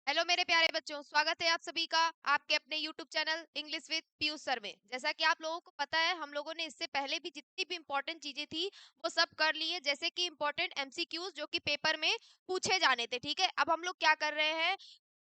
Hello मेरे प्यारे बच्चों, स्वागत है आप सभी का आपके अपने YouTube channel English with Piyush sir में। जैसा कि आप लोगों को पता है, हम लोगों ने इससे पहले भी जितनी भी इम्पोर्टेंट चीजें थी वो सब कर ली है। जैसे कि इम्पोर्टेंट एमसीक्यूज जो कि पेपर में पूछे जाने थे। ठीक है, अब हम लोग क्या कर रहे हैं,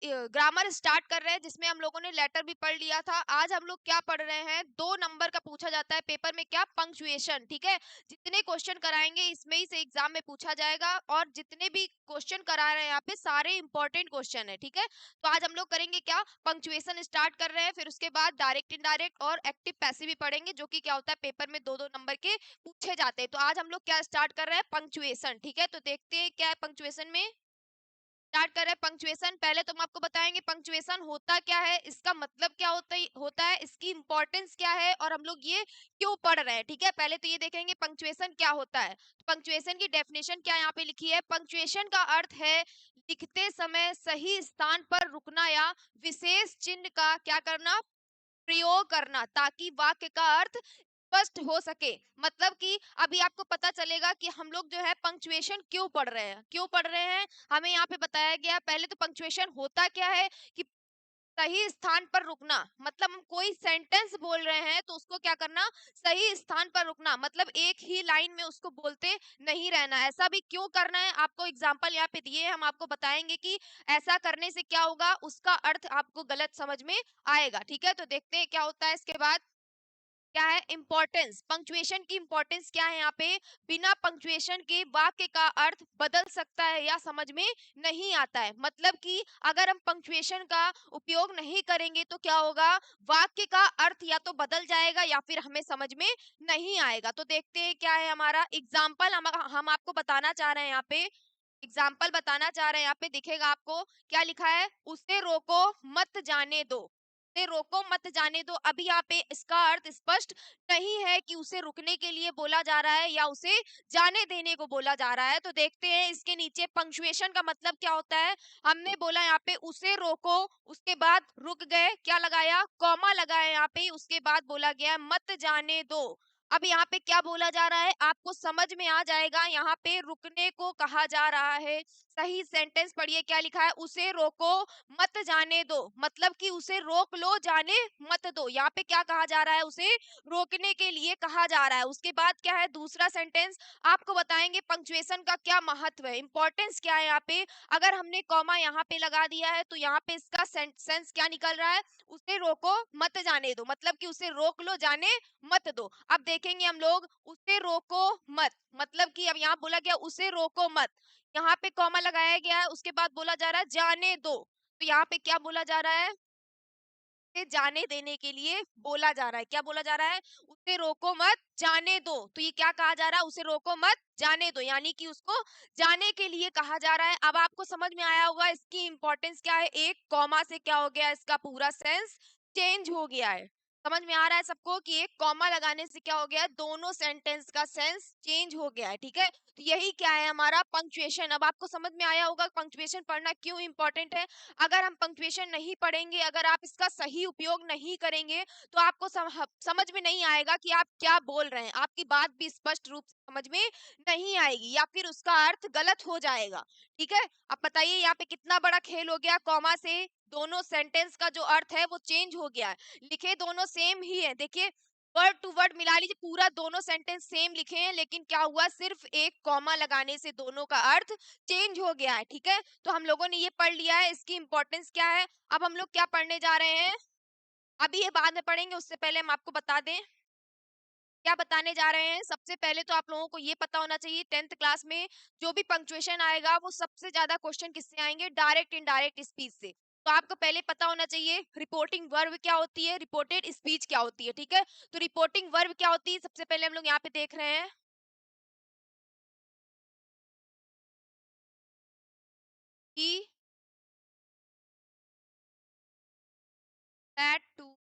ग्रामर स्टार्ट कर रहे हैं, जिसमें हम लोगों ने लेटर भी पढ़ लिया था। आज हम लोग क्या पढ़ रहे हैं, 2 नंबर का पूछा जाता है पेपर में, क्या, पंक्चुएशन। ठीक है, जितने क्वेश्चन कराएंगे इसमें ही से एग्जाम में पूछा जाएगा, और जितने भी क्वेश्चन करा रहे हैं यहाँ पे सारे इंपॉर्टेंट क्वेश्चन है। ठीक है, तो आज हम लोग करेंगे क्या, पंक्चुएशन स्टार्ट कर रहे हैं, फिर उसके बाद डायरेक्ट इनडायरेक्ट और एक्टिव पैसिव भी पढ़ेंगे, जो कि क्या होता है, पेपर में 2-2 नंबर के पूछे जाते हैं। तो आज हम लोग क्या स्टार्ट कर रहे हैं, पंक्चुएशन। ठीक है, तो देखते हैं क्या है पंक्चुएशन में। स्टार्ट कर रहे हैं पंक्चुएशन। पहले तो हम आपको बताएंगे पंक्चुएशन होता क्या है, इसका मतलब क्या होता है, इसकी इंपॉर्टेंस क्या है, और हम लोग ये क्यों पढ़ रहे हैं। ठीक है, पहले तो ये देखेंगे पंक्चुएशन क्या होता है। तो पंक्चुएशन की डेफिनेशन क्या यहाँ पे लिखी है, पंक्चुएशन का अर्थ है लिखते समय सही स्थान पर रुकना या विशेष चिन्ह का क्या करना, प्रयोग करना, ताकि वाक्य का अर्थ स्पष्ट हो सके। मतलब कि अभी आपको पता चलेगा कि हम लोग जो है पंक्चुएशन क्यों पढ़ रहे हैं। हमें यहाँ पे बताया गया, पहले तो पंक्चुएशन होता क्या है कि सही स्थान पर रुकना, मतलब हम कोई सेंटेंस बोल रहे हैं तो उसको क्या करना, सही स्थान पर रुकना, मतलब एक ही लाइन में उसको बोलते नहीं रहना। ऐसा भी क्यों करना है, आपको एग्जांपल यहाँ पे दिए, हम आपको बताएंगे कि ऐसा करने से क्या होगा, उसका अर्थ आपको गलत समझ में आएगा। ठीक है, तो देखते हैं क्या होता है इसके बाद। क्या है इंपॉर्टेंस, पंक्चुएशन की इंपॉर्टेंस क्या है यहाँ पे, बिना पंक्चुएशन के वाक्य का अर्थ बदल सकता है या समझ में नहीं आता है। मतलब कि अगर हम पंक्चुएशन का उपयोग नहीं करेंगे तो क्या होगा, वाक्य का अर्थ या तो बदल जाएगा या फिर हमें समझ में नहीं आएगा। तो देखते हैं क्या है हमारा एग्जाम्पल, हम आपको बताना चाह रहे हैं यहाँ पे, एग्जाम्पल बताना चाह रहे हैं यहाँ पे, दिखेगा आपको क्या लिखा है, उसे रोको मत जाने दो, उसे रोको मत जाने दो। अभी यहाँ पे इसका अर्थ स्पष्ट नहीं है कि उसे रुकने के लिए बोला जा रहा है या उसे जाने देने को बोला जा रहा है। तो देखते हैं इसके नीचे पंक्चुएशन का मतलब क्या होता है। हमने बोला यहाँ पे उसे रोको, उसके बाद रुक गए, क्या लगाया, कॉमा लगाया यहाँ पे, उसके बाद बोला गया मत जाने दो। अब यहाँ पे क्या बोला जा रहा है, आपको समझ में आ जाएगा, यहाँ पे रुकने को कहा जा रहा है। सही सेंटेंस पढ़िए, क्या लिखा है, उसे रोको मत जाने दो, मतलब कि उसे रोक लो, जाने मत दो। यहाँ पे क्या कहा जा रहा है, उसे रोकने के लिए कहा जा रहा है। उसके बाद क्या है दूसरा सेंटेंस, आपको बताएंगे पंक्चुएशन का क्या महत्व है, इंपॉर्टेंस क्या है यहाँ पे। अगर हमने कॉमा यहाँ पे लगा दिया है तो यहाँ पे इसका सेंस क्या निकल रहा है, उसे रोको मत जाने दो, मतलब कि उसे रोक लो, जाने मत दो। अब देखेंगे हम लोग, उसे रोको मत, मतलब कि अब यहाँ बोला गया उसे रोको मत, यहाँ पे कॉमा लगाया गया है, उसके बाद बोला जा रहा है जाने दो। तो यहाँ पे क्या बोला जा रहा है, उसे जाने देने के लिए बोला जा रहा है। क्या बोला जा रहा है, उसे रोको मत जाने दो। तो ये क्या कहा जा रहा है, उसे रोको मत जाने दो, यानी कि उसको जाने के लिए कहा जा रहा है। अब आपको समझ में आया होगा इसकी इंपॉर्टेंस क्या है, एक कॉमा से क्या हो गया, इसका पूरा सेंस चेंज हो गया है। समझ में आ रहा है सबको कि एक कॉमा लगाने से क्या हो गया, दोनों सेंटेंस का सेंस चेंज हो गया है। ठीक है, तो यही क्या है हमारा पंक्चुएशन। अब आपको समझ में आया होगा पंक्चुएशन पढ़ना क्यों इंपॉर्टेंट है। अगर हम पंक्चुएशन नहीं पढ़ेंगे, अगर आप इसका सही उपयोग नहीं करेंगे, तो आपको समझ में नहीं आएगा कि आप क्या बोल रहे हैं, आपकी बात भी स्पष्ट रूप से समझ में नहीं आएगी, या फिर उसका अर्थ गलत हो जाएगा। ठीक है, अब बताइए यहाँ पे कितना बड़ा खेल हो गया, कॉमा से दोनों सेंटेंस का जो अर्थ है वो चेंज हो गया है। लिखे दोनों सेम ही है, देखिए वर्ड टू वर्ड मिला लीजिए, पूरा दोनों सेंटेंस सेम लिखे हैं, लेकिन क्या हुआ, सिर्फ एक कॉमा लगाने से दोनों का अर्थ चेंज हो गया है। ठीक है, तो हम लोगों ने ये पढ़ लिया है इसकी इंपॉर्टेंस क्या है। अब हम लोग क्या पढ़ने जा रहे हैं, अभी ये बाद में पढ़ेंगे, उससे पहले हम आपको बता दें क्या बताने जा रहे हैं। सबसे पहले तो आप लोगों को ये पता होना चाहिए, 10th क्लास में जो भी पंक्चुएशन आएगा वो सबसे ज्यादा क्वेश्चन किससे आएंगे, डायरेक्ट इनडायरेक्ट स्पीच से। तो आपको पहले पता होना चाहिए रिपोर्टिंग वर्ब क्या होती है, रिपोर्टेड स्पीच क्या होती है। ठीक है, तो रिपोर्टिंग वर्ब क्या होती है, सबसे पहले हम लोग यहाँ पे देख रहे हैं कि दैट टू,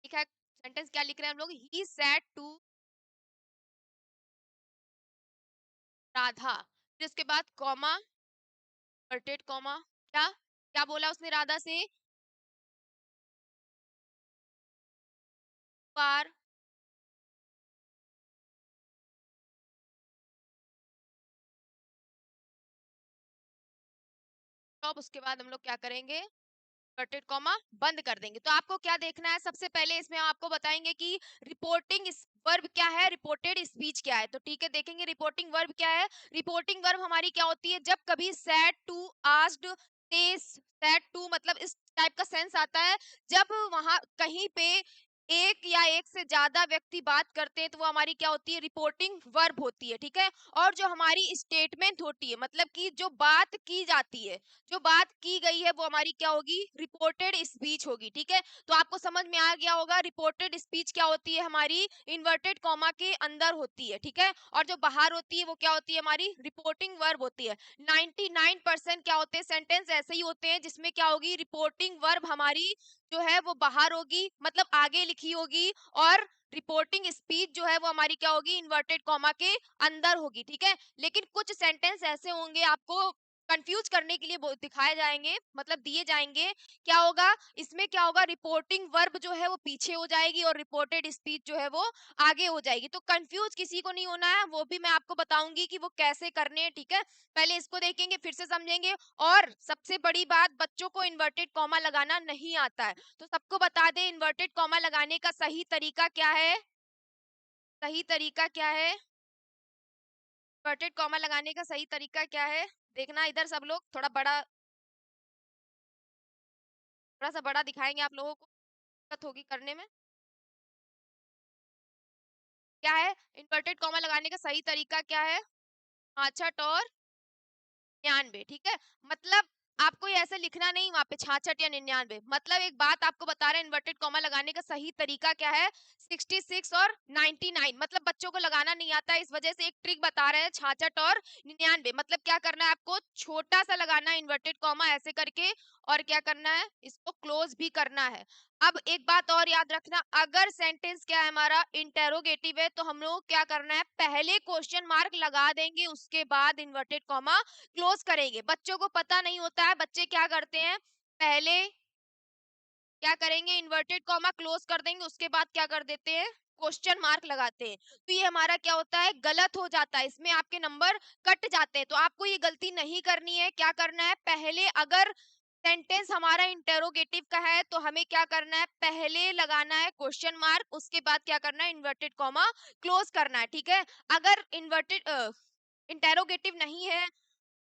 ठीक है, सेंटेंस क्या लिख रहे हैं हम लोग, ही सेड टू राधा, फिर उसके बाद कॉमा, इन्वर्टेड कॉमा, क्या क्या बोला उसने राधा से, आर स्टॉप, उसके बाद हम लोग क्या करेंगे, इन्वर्टेड कॉमा बंद कर देंगे। तो आपको क्या देखना है, सबसे पहले इसमें हम आपको बताएंगे कि रिपोर्टिंग वर्ब क्या है, रिपोर्टेड स्पीच क्या है। तो ठीक है, देखेंगे रिपोर्टिंग वर्ब क्या है। रिपोर्टिंग वर्ब हमारी क्या होती है, जब कभी said to, asked, said to, मतलब इस टाइप का सेंस आता है। जब वहां कहीं पे एक या एक से ज्यादा व्यक्ति बात करते हैं तो वो हमारी क्या होती है, रिपोर्टिंग वर्ब होती है। ठीक है, और जो हमारी स्टेटमेंट होती है, मतलब कि जो बात की जाती है, जो बात की गई है, वो हमारी क्या होगी, रिपोर्टेड स्पीच होगी। ठीक है, तो आपको समझ में आ गया होगा रिपोर्टेड स्पीच क्या होती है, हमारी इन्वर्टेड कॉमा के अंदर होती है। ठीक है, और जो बाहर होती है वो क्या होती है, हमारी रिपोर्टिंग वर्ब होती है। 99% क्या होते हैं, सेंटेंस ऐसे ही होते हैं जिसमें क्या होगी, रिपोर्टिंग वर्ब हमारी जो है वो बाहर होगी, मतलब आगे लिखी होगी, और रिपोर्टिंग स्पीच जो है वो हमारी क्या होगी, इन्वर्टेड कॉमा के अंदर होगी। ठीक है, लेकिन कुछ सेंटेंस ऐसे होंगे आपको कंफ्यूज करने के लिए दिखाए जाएंगे, मतलब दिए जाएंगे। क्या होगा इसमें, क्या होगा, रिपोर्टिंग वर्ब जो है वो पीछे हो जाएगी और रिपोर्टेड स्पीच जो है वो आगे हो जाएगी। तो कंफ्यूज किसी को नहीं होना है, वो भी मैं आपको बताऊंगी कि वो कैसे करने हैं। ठीक है, पहले इसको देखेंगे फिर से समझेंगे। और सबसे बड़ी बात, बच्चों को इन्वर्टेड कॉमा लगाना नहीं आता है, तो सबको बता दे इन्वर्टेड कॉमा लगाने का सही तरीका क्या है। सही तरीका क्या है, इन्वर्टेड कॉमा लगाने का सही तरीका क्या है, देखना इधर सब लोग, थोड़ा सा बड़ा दिखाएंगे आप लोगों को, दिक्कत होगी करने में। क्या है इन्वर्टेड कॉमा लगाने का सही तरीका क्या है, 65 और 99। ठीक है, मतलब आपको ये ऐसे लिखना नहीं वहां पे 66 या 99, मतलब एक बात आपको बता रहे हैं, इन्वर्टेड कॉमा लगाने का सही तरीका क्या है, 66 और 99। मतलब बच्चों को लगाना नहीं आता है, इस वजह से एक ट्रिक बता रहे हैं, 66 और 99। मतलब क्या करना है, आपको छोटा सा लगाना है इन्वर्टेड कॉमा ऐसे करके, और क्या करना है, इसको क्लोज भी करना है। अब एक बात और याद रखना, अगर सेंटेंस क्या है हमारा, इंटेरोगेटिव है, तो हम लोग क्या करना है, पहले क्वेश्चन मार्क लगा देंगे, उसके बाद इन्वर्टेड कॉमा क्लोज करेंगे। बच्चों को पता नहीं होता है, बच्चे क्या करते हैं, पहले क्या करेंगे, इन्वर्टेड कॉमा क्लोज कर देंगे, उसके बाद क्या कर देते हैं, क्वेश्चन मार्क लगाते हैं। तो ये हमारा क्या होता है, गलत हो जाता है, इसमें आपके नंबर कट जाते हैं। तो आपको ये गलती नहीं करनी है। क्या करना है, पहले अगर सेंटेंस हमारा इंटेरोगेटिव का है तो हमें क्या करना है, पहले लगाना है क्वेश्चन मार्क, उसके बाद क्या करना है, इन्वर्टेड कॉमा क्लोज करना है। ठीक है, अगर इंटेरोगेटिव नहीं है,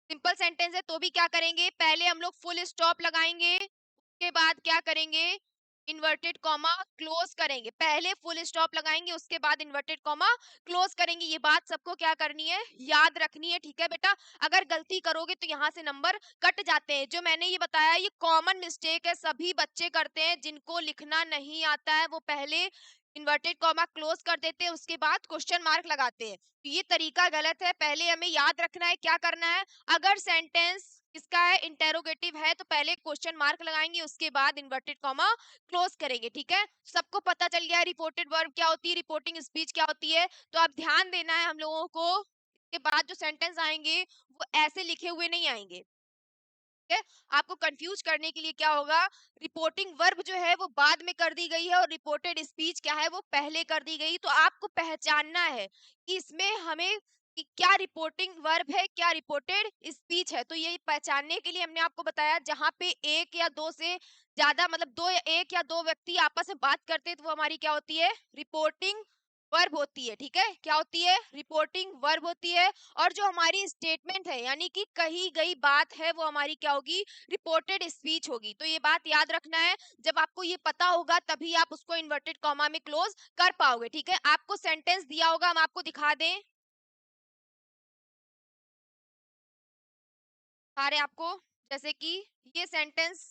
सिंपल सेंटेंस है, तो भी क्या करेंगे, पहले हम लोग फुल स्टॉप लगाएंगे, उसके बाद क्या करेंगे, इन्वर्टेड कॉमा क्लोज करेंगे। पहले फुल स्टॉप लगाएंगे, उसके बाद इन्वर्टेड कॉमा क्लोज करेंगे। ये बात सबको क्या करनी है, याद रखनी है। ठीक है बेटा, अगर गलती करोगे तो यहाँ से नंबर कट जाते हैं। जो मैंने ये बताया ये कॉमन मिस्टेक है, सभी बच्चे करते हैं, जिनको लिखना नहीं आता है वो पहले इन्वर्टेड कॉमा क्लोज कर देते हैं, उसके बाद क्वेश्चन मार्क लगाते हैं। तो ये तरीका गलत है। पहले हमें याद रखना है, क्या करना है, अगर सेंटेंस किसका है, इंटेरोगेटिव है, तो पहले क्वेश्चन मार्क लगाएंगे, उसके बाद इन्वर्टेड कॉमा क्लोज करेंगे। ठीक है, सबको पता चल गया रिपोर्टेड वर्ब क्या होती है, रिपोर्टिंग स्पीच क्या होती है। तो अब ध्यान देना है हम लोगों को, इसके बाद जो सेंटेंस आएंगे वो ऐसे लिखे हुए नहीं आएंगे। है, आपको कंफ्यूज करने के लिए क्या होगा, रिपोर्टिंग वर्ब जो है वो बाद में कर दी गई है और रिपोर्टेड स्पीच क्या है वो पहले कर दी गई। तो आपको पहचानना है कि इसमें हमें कि क्या रिपोर्टिंग वर्ब है, क्या रिपोर्टेड स्पीच है। तो ये पहचानने के लिए हमने आपको बताया, जहां पे एक या दो से ज्यादा, मतलब दो या एक या दो व्यक्ति आपस में बात करते हैं, तो वो हमारी क्या होती है, रिपोर्टिंग वर्ब होती है। ठीक है, क्या होती है, रिपोर्टिंग वर्ब होती है। और जो हमारी स्टेटमेंट है, यानी कि कही गई बात है, वो हमारी क्या होगी, रिपोर्टेड स्पीच होगी। तो ये बात याद रखना है, जब आपको ये पता होगा तभी आप उसको इन्वर्टेड कॉमा में क्लोज कर पाओगे। ठीक है, आपको सेंटेंस दिया होगा, हम आपको दिखा दें, सारे आपको, जैसे कि ये सेंटेंस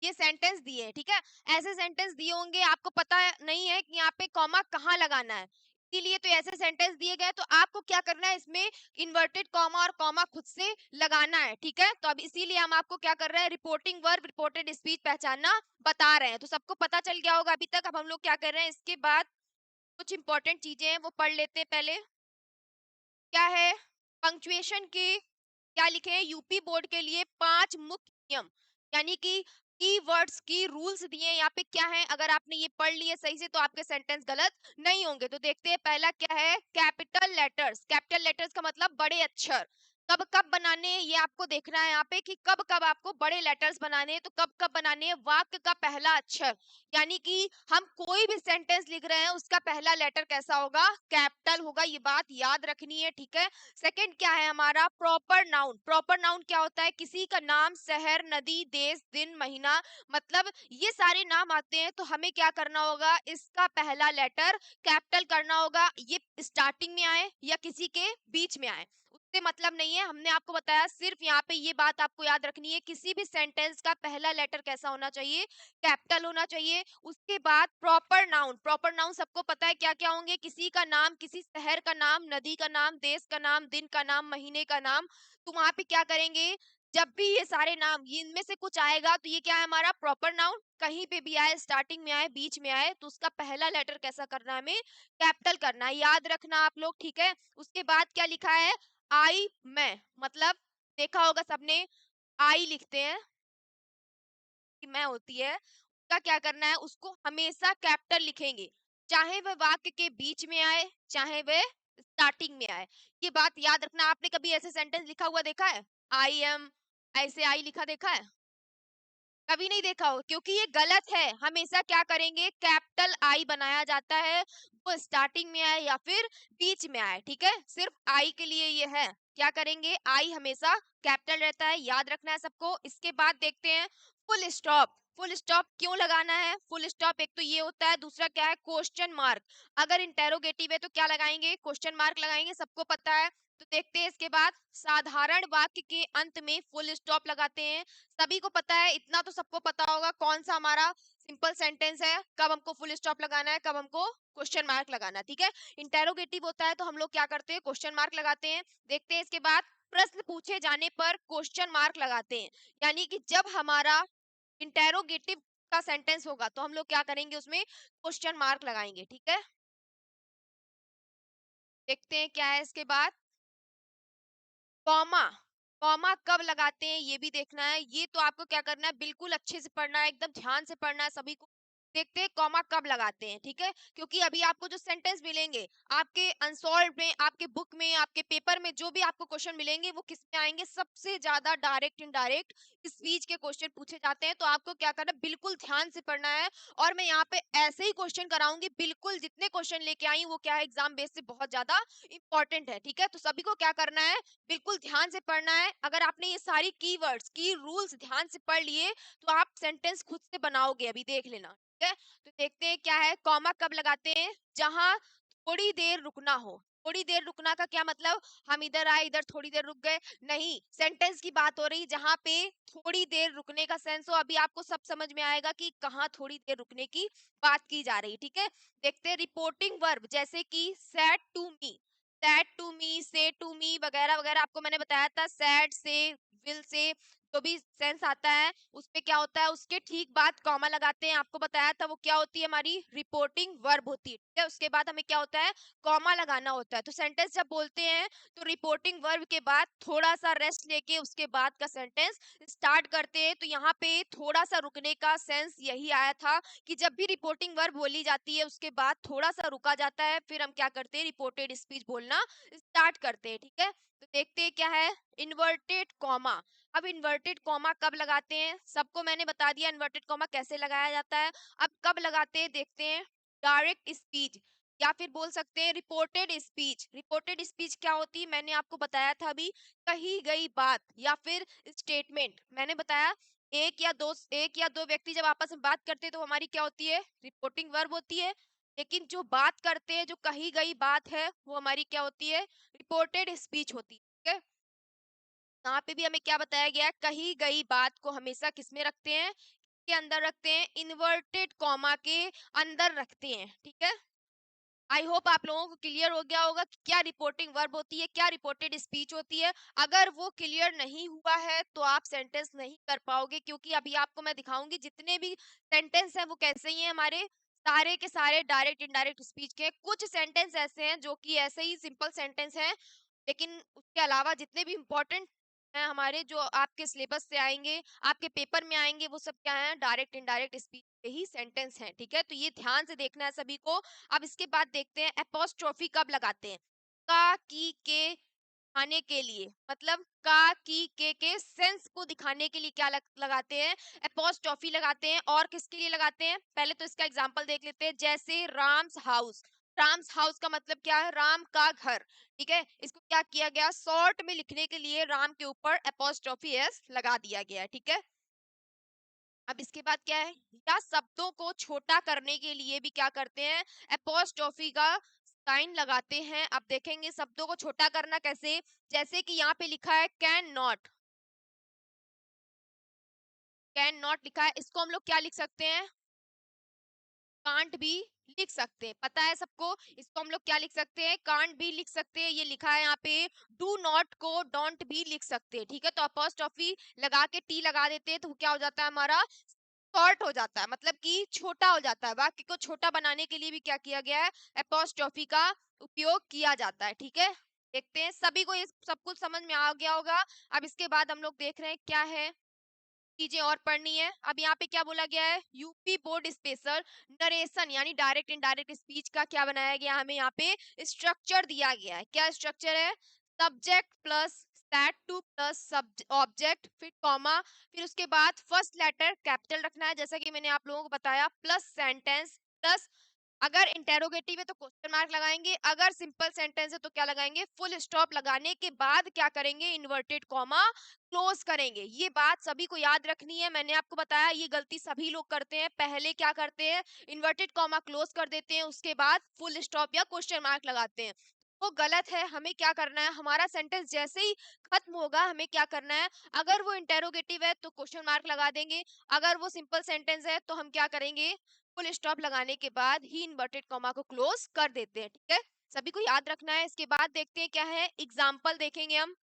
ये सेंटेंस दिए हैं। ठीक है, ऐसे सेंटेंस दिए होंगे, आपको पता नहीं है कि यहाँ पे कॉमा कहाँ लगाना है, इसीलिए तो ऐसे सेंटेंस दिए गए। तो आपको क्या करना है, इसमें इन्वर्टेड कॉमा और कॉमा खुद से लगाना है। ठीक है, तो अब इसीलिए हम आपको क्या कर रहे हैं, रिपोर्टिंग वर्ब रिपोर्टेड स्पीच पहचानना बता रहे हैं। तो सबको पता चल गया होगा अभी तक। अब हम लोग क्या कर रहे हैं, इसके बाद कुछ इंपॉर्टेंट चीजें हैं वो पढ़ लेते हैं पहले। क्या है, पंक्चुएशन के क्या लिखे हैं, यूपी बोर्ड के लिए 5 मुख्य नियम, यानी कि कीवर्ड्स की रूल्स दिए हैं यहाँ पे क्या है, अगर आपने ये पढ़ लिए सही से तो आपके सेंटेंस गलत नहीं होंगे। तो देखते हैं पहला क्या है, कैपिटल लेटर्स। कैपिटल लेटर्स का मतलब बड़े अक्षर। कब कब बनाने हैं ये आपको देखना है यहाँ पे कि कब कब आपको बड़े लेटर्स बनाने हैं। तो कब कब बनाने हैं, वाक्य का पहला अक्षर, यानी कि हम कोई भी सेंटेंस लिख रहे हैं उसका पहला लेटर कैसा होगा, कैपिटल होगा। ये बात याद रखनी है, ठीक है। सेकंड क्या है हमारा, प्रॉपर नाउन। प्रॉपर नाउन क्या होता है, किसी का नाम, शहर, नदी, देश, दिन, महीना, मतलब ये सारे नाम आते हैं तो हमें क्या करना होगा, इसका पहला लेटर कैपिटल करना होगा। ये स्टार्टिंग में आए या किसी के बीच में आए उससे मतलब नहीं है, हमने आपको बताया। सिर्फ यहाँ पे ये बात आपको याद रखनी है, किसी भी सेंटेंस का पहला लेटर कैसा होना चाहिए, कैपिटल होना चाहिए। उसके बाद प्रॉपर नाउन। प्रॉपर नाउन सबको पता है क्या क्या होंगे, किसी का नाम, किसी शहर का नाम, नदी का नाम, देश का नाम, दिन का नाम, महीने का नाम। तो वहां पे क्या करेंगे, जब भी ये सारे नाम, ये इनमें से कुछ आएगा तो ये क्या है हमारा प्रॉपर नाउन। कहीं पे भी आए, स्टार्टिंग में आए, बीच में आए, तो उसका पहला लेटर कैसा करना है, हमें कैपिटल करना है, याद रखना आप लोग, ठीक है। उसके बाद क्या लिखा है, आई, मैं, मतलब देखा होगा सबने, आई लिखते हैं कि मैं होती है, उसका क्या करना है, उसको हमेशा कैपिटल लिखेंगे, चाहे वह वाक्य के बीच में आए, चाहे वह स्टार्टिंग में आए। ये बात याद रखना। आपने कभी ऐसे सेंटेंस लिखा हुआ देखा है, आई एम, ऐसे आई लिखा देखा है, कभी नहीं देखा हो, क्योंकि ये गलत है। हमेशा क्या करेंगे, कैपिटल आई बनाया जाता है, वो स्टार्टिंग में आए या फिर बीच में आए, ठीक है। सिर्फ आई के लिए ये है, क्या करेंगे, आई हमेशा कैपिटल रहता है, याद रखना है सबको। इसके बाद देखते हैं फुल स्टॉप। फुल स्टॉप क्यों लगाना है, फुल स्टॉप एक तो ये होता है, दूसरा क्या है, क्वेश्चन मार्क। अगर इंटेरोगेटिव है तो क्या लगाएंगे, क्वेश्चन मार्क लगाएंगे, सबको पता है। तो देखते हैं इसके बाद, साधारण वाक्य के अंत में फुल स्टॉप लगाते हैं। सभी को पता है, इतना तो सबको पता होगा कौन सा हमारा सिंपल सेंटेंस है, कब हमको फुल स्टॉप लगाना है, कब हमको क्वेश्चन मार्क लगाना है, ठीक है। इंटेरोगेटिव होता है तो हम लोग क्या करते हैं, क्वेश्चन मार्क लगाते हैं। देखते हैं इसके बाद, प्रश्न पूछे जाने पर क्वेश्चन मार्क लगाते हैं, यानी कि जब हमारा इंटेरोगेटिव का सेंटेंस होगा तो हम लोग क्या करेंगे, उसमें क्वेश्चन मार्क लगाएंगे, ठीक है। देखते हैं क्या है इसके बाद, कॉमा। कॉमा कब लगाते हैं ये भी देखना है। ये तो आपको क्या करना है, बिल्कुल अच्छे से पढ़ना है, एकदम ध्यान से पढ़ना है सभी को। देखते हैं कॉमा कब लगाते हैं, ठीक है। क्योंकि अभी आपको जो सेंटेंस मिलेंगे आपके अनसॉल्व में, आपके बुक में, आपके पेपर में, जो भी आपको क्वेश्चन मिलेंगे वो किस में आएंगे, सबसे ज्यादा डायरेक्ट इनडायरेक्ट स्पीच के क्वेश्चन पूछे जाते हैं। तो आपको क्या करना है, बिल्कुल ध्यान से पढ़ना है। और मैं यहाँ पे ऐसे ही क्वेश्चन कराऊंगी, बिल्कुल जितने क्वेश्चन लेके आई वो क्या है, एग्जाम बेस से बहुत ज्यादा इंपॉर्टेंट है, ठीक है। तो सभी को क्या करना है, बिल्कुल ध्यान से पढ़ना है। अगर आपने ये सारी कीवर्ड्स की रूल्स ध्यान से पढ़ लिए तो आप सेंटेंस खुद से बनाओगे, अभी देख लेना, ठीक है। तो देखते हैं क्या है, कॉमा कब लगाते हैं, जहां थोड़ी देर रुकना हो। थोड़ी देर रुकना का क्या मतलब, हम इधर आए, इधर थोड़ी देर रुक गए, नहीं, सेंटेंस की बात हो रही जहां पे थोड़ी देर रुकने का सेंस हो। अभी आपको सब समझ में आएगा कि कहाँ थोड़ी देर रुकने की बात की जा रही है, ठीक है। देखते हैं रिपोर्टिंग वर्ब, जैसे कि said to me, said to me, say to मी वगैरह वगैरह, आपको मैंने बताया था, सैड से, विल से, जो भी सेंस आता है उसपे क्या होता है, उसके ठीक बाद कॉमा लगाते हैं। आपको बताया था वो क्या होती है, हमारी रिपोर्टिंग वर्ब होती है, ठीक है। उसके बाद हमें क्या होता है, कॉमा लगाना होता है। तो सेंटेंस जब बोलते हैं तो रिपोर्टिंग वर्ब के बाद थोड़ा सा रेस्ट लेके उसके बाद का सेंटेंस स्टार्ट करते हैं। तो यहाँ पे थोड़ा सा रुकने का सेंस यही आया था कि जब भी रिपोर्टिंग वर्ब बोली जाती है उसके बाद थोड़ा सा रुका जाता है, फिर हम क्या करते हैं, रिपोर्टेड स्पीच बोलना स्टार्ट करते हैं, ठीक है। तो देखते हैं क्या है, इन्वर्टेड कॉमा। अब इन्वर्टेड कॉमा कब लगाते हैं, सबको मैंने बता दिया इन्वर्टेड कॉमा कैसे लगाया जाता है। अब कब लगाते हैं देखते हैं, डायरेक्ट स्पीच या फिर बोल सकते हैं रिपोर्टेड स्पीच। रिपोर्टेड स्पीच क्या होती है, मैंने आपको बताया था अभी, कही गई बात या फिर स्टेटमेंट। मैंने बताया एक या दो व्यक्ति जब आपस में बात करते हैं तो हमारी क्या होती है, रिपोर्टिंग वर्ब होती है। लेकिन जो बात करते हैं, जो कही गई बात है, वो हमारी क्या होती है, रिपोर्टेड स्पीच होती है, ठीक है। यहाँ पे भी हमें क्या बताया गया है, कही गई बात को हमेशा किसमें रखते हैं, के अंदर रखते हैं, इन्वर्टेड कॉमा के अंदर रखते हैं, ठीक है। आई होप आप लोगों को क्लियर हो गया होगा कि क्या रिपोर्टिंग वर्ब होती है, क्या रिपोर्टेड स्पीच होती है। अगर वो क्लियर नहीं हुआ है तो आप सेंटेंस नहीं कर पाओगे, क्योंकि अभी आपको मैं दिखाऊंगी जितने भी सेंटेंस हैं वो कैसे ही हैं, हमारे सारे के सारे डायरेक्ट इनडायरेक्ट स्पीच के। कुछ सेंटेंस ऐसे हैं जो कि ऐसे ही सिंपल सेंटेंस हैं, लेकिन उसके अलावा जितने भी इंपॉर्टेंट हैं हमारे जो आपके सिलेबस से आएंगे, आपके पेपर में आएंगे, वो सब क्या है, डायरेक्ट इनडायरेक्ट स्पीच के ही सेंटेंस हैं। ठीक है, तो ये ध्यान से देखना है सभी को। अब इसके बाद देखते हैं एपोस्ट्रोफी कब लगाते हैं। का, की, के दिखाने के लिए, मतलब का, की, के सेंस को दिखाने के लिए क्या लगाते हैं, एपोस्ट्रोफी लगाते हैं। और किसके लिए लगाते हैं, पहले तो इसका एग्जांपल देख लेते हैं। जैसे राम्स हाउस, राम्स हाउस का मतलब क्या है, राम का घर। ठीक है, इसको क्या किया गया, शॉर्ट में लिखने के लिए राम के ऊपर एपोस्ट्रोफी एस लगा दिया गया है। ठीक है, अब इसके बाद क्या है, या शब्दों को छोटा करने के लिए भी क्या करते हैं, एपोस्ट्रोफी का साइन लगाते हैं। अब देखेंगे शब्दों को छोटा करना कैसे। जैसे कि यहाँ पे लिखा है कैन नॉट, कैन नॉट लिखा है, इसको हम लोग क्या लिख सकते हैं, कांट भी लिख सकते हैं। पता है सबको, इसको हम लोग क्या लिख सकते हैं, कांट भी लिख सकते हैं। ये लिखा है यहाँ पे, डू नॉट को डोंट भी लिख सकते हैं। ठीक है, तो अपोस्ट्रोफी लगा के टी लगा देते हैं तो क्या हो जाता है हमारा, शॉर्ट हो जाता है, मतलब कि छोटा हो जाता है। वाक्य को छोटा बनाने के लिए भी क्या किया गया है, एपोस्ट्रोफी का उपयोग किया जाता है। ठीक है, देखते हैं सभी को ये सब कुछ समझ में आ गया होगा। अब इसके बाद हम लोग देख रहे हैं क्या है, चीजें और पढ़नी है। अब यहाँ पे क्या बोला गया है, यूपी बोर्ड स्पेशल नरेशन यानी डायरेक्ट इनडायरेक्ट स्पीच का क्या बनाया गया, हमें यहाँ पे स्ट्रक्चर दिया गया है। क्या स्ट्रक्चर है, subject plus said to plus object फिर कॉमा, फिर उसके बाद फर्स्ट लेटर कैपिटल रखना है जैसा कि मैंने आप लोगों को बताया, प्लस सेंटेंस, प्लस अगर इंटेरोगेटिव है तो क्वेश्चन मार्क लगाएंगे, अगर सिंपल सेंटेंस है तो क्या लगाएंगे, फुल स्टॉप लगाने के बाद क्या करेंगे, इन्वर्टेड कॉमा क्लोज करेंगे। ये बात सभी को याद रखनी है। मैंने आपको बताया ये गलती सभी लोग करते हैं, पहले क्या करते हैं, इन्वर्टेड कॉमा क्लोज कर देते हैं, उसके बाद फुल स्टॉप या क्वेश्चन मार्क लगाते हैं। वो गलत है। हमें क्या करना है, हमारा सेंटेंस जैसे ही खत्म होगा हमें क्या करना है, अगर वो इंटेरोगेटिव है तो क्वेश्चन मार्क लगा देंगे, अगर वो सिंपल सेंटेंस है तो हम क्या करेंगे, फुल स्टॉप लगाने के बाद ही इन्वर्टेड कॉमा को क्लोज कर देते हैं। ठीक है, सभी को याद रखना है। इसके बाद देखते हैं क्या है, एग्जाम्पल देखेंगे हम।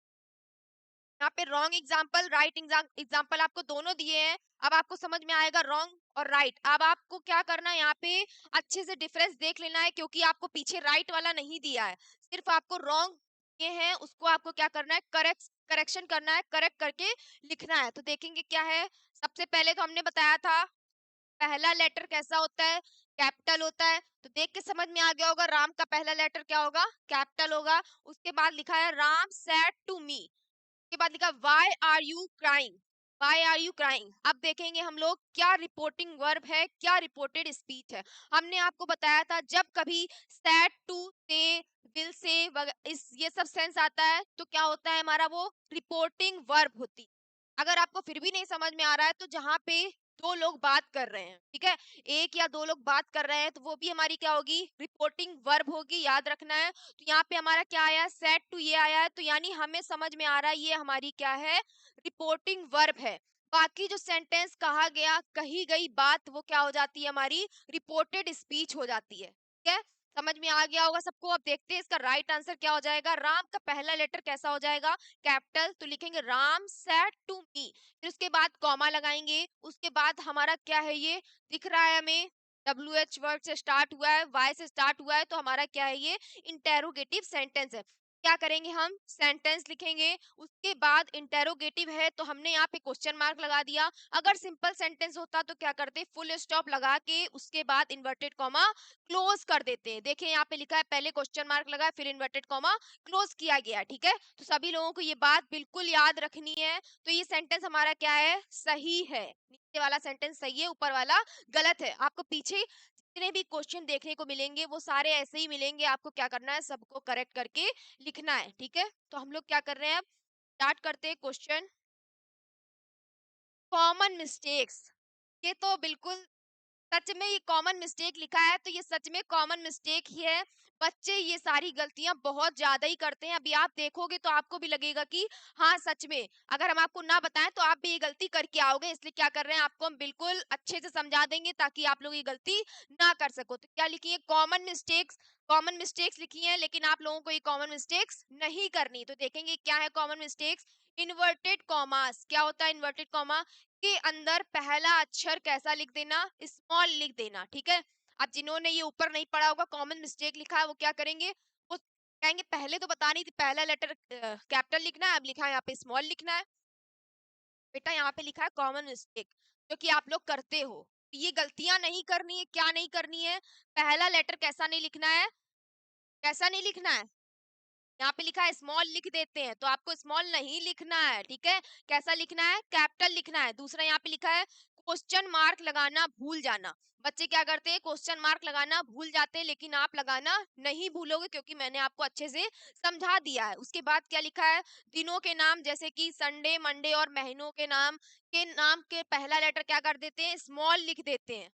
यहाँ पे रॉन्ग एग्जाम्पल, राइट एग्जाम्पल आपको दोनों दिए हैं। अब आपको समझ में आएगा रॉन्ग और राइट। अब आपको क्या करना है, यहाँ पे अच्छे से डिफरेंस देख लेना है, क्योंकि आपको पीछे राइट वाला नहीं दिया है, सिर्फ आपको रॉन्ग ये है, उसको आपको क्या करना है, करेक्शन करना है, करेक्ट करके लिखना है। तो देखेंगे क्या है, सबसे पहले तो हमने बताया था पहला लेटर कैसा होता है, कैपिटल होता है। तो देख के समझ में आ गया होगा, राम का पहला लेटर क्या होगा, कैपिटल होगा। उसके बाद लिखा है राम सेड टू मी, के बाद लिखा why are you crying, why are you crying. अब देखेंगे हम लोग क्या रिपोर्टिंग वर्ब है, क्या रिपोर्टेड स्पीच है। हमने आपको बताया था जब कभी सैड टू से, विल से इस ये सब सेंस आता है तो क्या होता है हमारा, वो रिपोर्टिंग वर्ब होती। अगर आपको फिर भी नहीं समझ में आ रहा है तो जहाँ पे दो लोग बात कर रहे हैं, ठीक है, एक या दो लोग बात कर रहे हैं, तो वो भी हमारी क्या होगी, रिपोर्टिंग वर्ब होगी, याद रखना है। तो यहाँ पे हमारा क्या आया, सेट टू ये आया है, तो यानी हमें समझ में आ रहा है ये हमारी क्या है, रिपोर्टिंग वर्ब है। बाकी जो सेंटेंस कहा गया, कही गई बात, वो क्या हो जाती है हमारी, रिपोर्टेड स्पीच हो जाती है। ठीक है, समझ में आ गया होगा सबको। अब देखते हैं इसका राइट आंसर क्या हो जाएगा। राम का पहला लेटर कैसा हो जाएगा, कैपिटल, तो लिखेंगे राम सेड टू मी, फिर उसके बाद कॉमा लगाएंगे, उसके बाद हमारा क्या है, ये दिख रहा है हमें, डब्ल्यू एच वर्ड से स्टार्ट हुआ है, वाई से स्टार्ट हुआ है, तो हमारा क्या है, ये इंटेरोगेटिव सेंटेंस है। क्या करेंगे हम, सेंटेंस लिखेंगे, उसके बाद इंटेरोगेटिव है तो हमने यहाँ पे क्वेश्चन मार्क लगा दिया। अगर सिंपल सेंटेंस होता तो क्या करते, फुल स्टॉप लगा के उसके बाद इन्वर्टेड कॉमा क्लोज कर देते हैं। देखिए यहाँ पे लिखा है पहले क्वेश्चन मार्क लगा फिर इन्वर्टेड कॉमा क्लोज किया गया। ठीक है, तो सभी लोगों को ये बात बिल्कुल याद रखनी है। तो ये सेंटेंस हमारा क्या है, सही है, नीचे वाला सेंटेंस सही है, ऊपर वाला गलत है। आपको पीछे जितने भी क्वेश्चन देखने को मिलेंगे वो सारे ऐसे ही मिलेंगे, आपको क्या करना है, सबको करेक्ट करके लिखना है। ठीक है, तो हम लोग क्या कर रहे हैं, अब स्टार्ट करते हैं क्वेश्चन। कॉमन मिस्टेक्स, ये तो बिल्कुल सच में ये कॉमन मिस्टेक लिखा है तो ये सच में कॉमन मिस्टेक ही है। बच्चे ये सारी गलतियां बहुत ज्यादा ही करते हैं। अभी आप देखोगे तो आपको भी लगेगा कि हाँ सच में, अगर हम आपको ना बताएं तो आप भी ये गलती करके आओगे। इसलिए क्या कर रहे हैं, आपको हम बिल्कुल अच्छे से समझा देंगे ताकि आप लोग ये गलती ना कर सको। तो क्या लिखी है, कॉमन मिस्टेक्स, कॉमन मिस्टेक्स लिखी है, लेकिन आप लोगों को ये कॉमन मिस्टेक्स नहीं करनी। तो देखेंगे क्या है कॉमन मिस्टेक्स, इन्वर्टेड कॉमास। क्या होता है इन्वर्टेड कॉमा, के अंदर पहला अक्षर कैसा लिख देना, स्मॉल लिख देना। ठीक है, अब जिन्होंने ये ऊपर नहीं पढ़ा होगा, कॉमन मिस्टेक लिखा है, वो क्या करेंगे, वो कहेंगे पहले तो बता नहीं थी, पहला लेटर कैपिटल लिखना है, अब लिखा है यहाँ पे स्मॉल लिखना है। बेटा यहाँ पे लिखा है कॉमन मिस्टेक, जो कि आप लोग करते हो। ये गलतियां नहीं करनी है, क्या नहीं करनी है, पहला लेटर कैसा नहीं लिखना है, कैसा नहीं लिखना है, यहाँ पे लिखा है स्मॉल लिख देते हैं, तो आपको स्मॉल नहीं लिखना है, ठीक है। कैसा लिखना है, कैपिटल लिखना है। दूसरा यहाँ पे लिखा है क्वेश्चन मार्क लगाना भूल जाना। बच्चे क्या करते हैं, क्वेश्चन मार्क लगाना भूल जाते हैं, लेकिन आप लगाना नहीं भूलोगे, क्योंकि मैंने आपको अच्छे से समझा दिया है। उसके बाद क्या लिखा है, दिनों के नाम जैसे कि संडे, मंडे और महीनों के नाम के पहला लेटर क्या कर देते हैं, स्मॉल लिख देते हैं।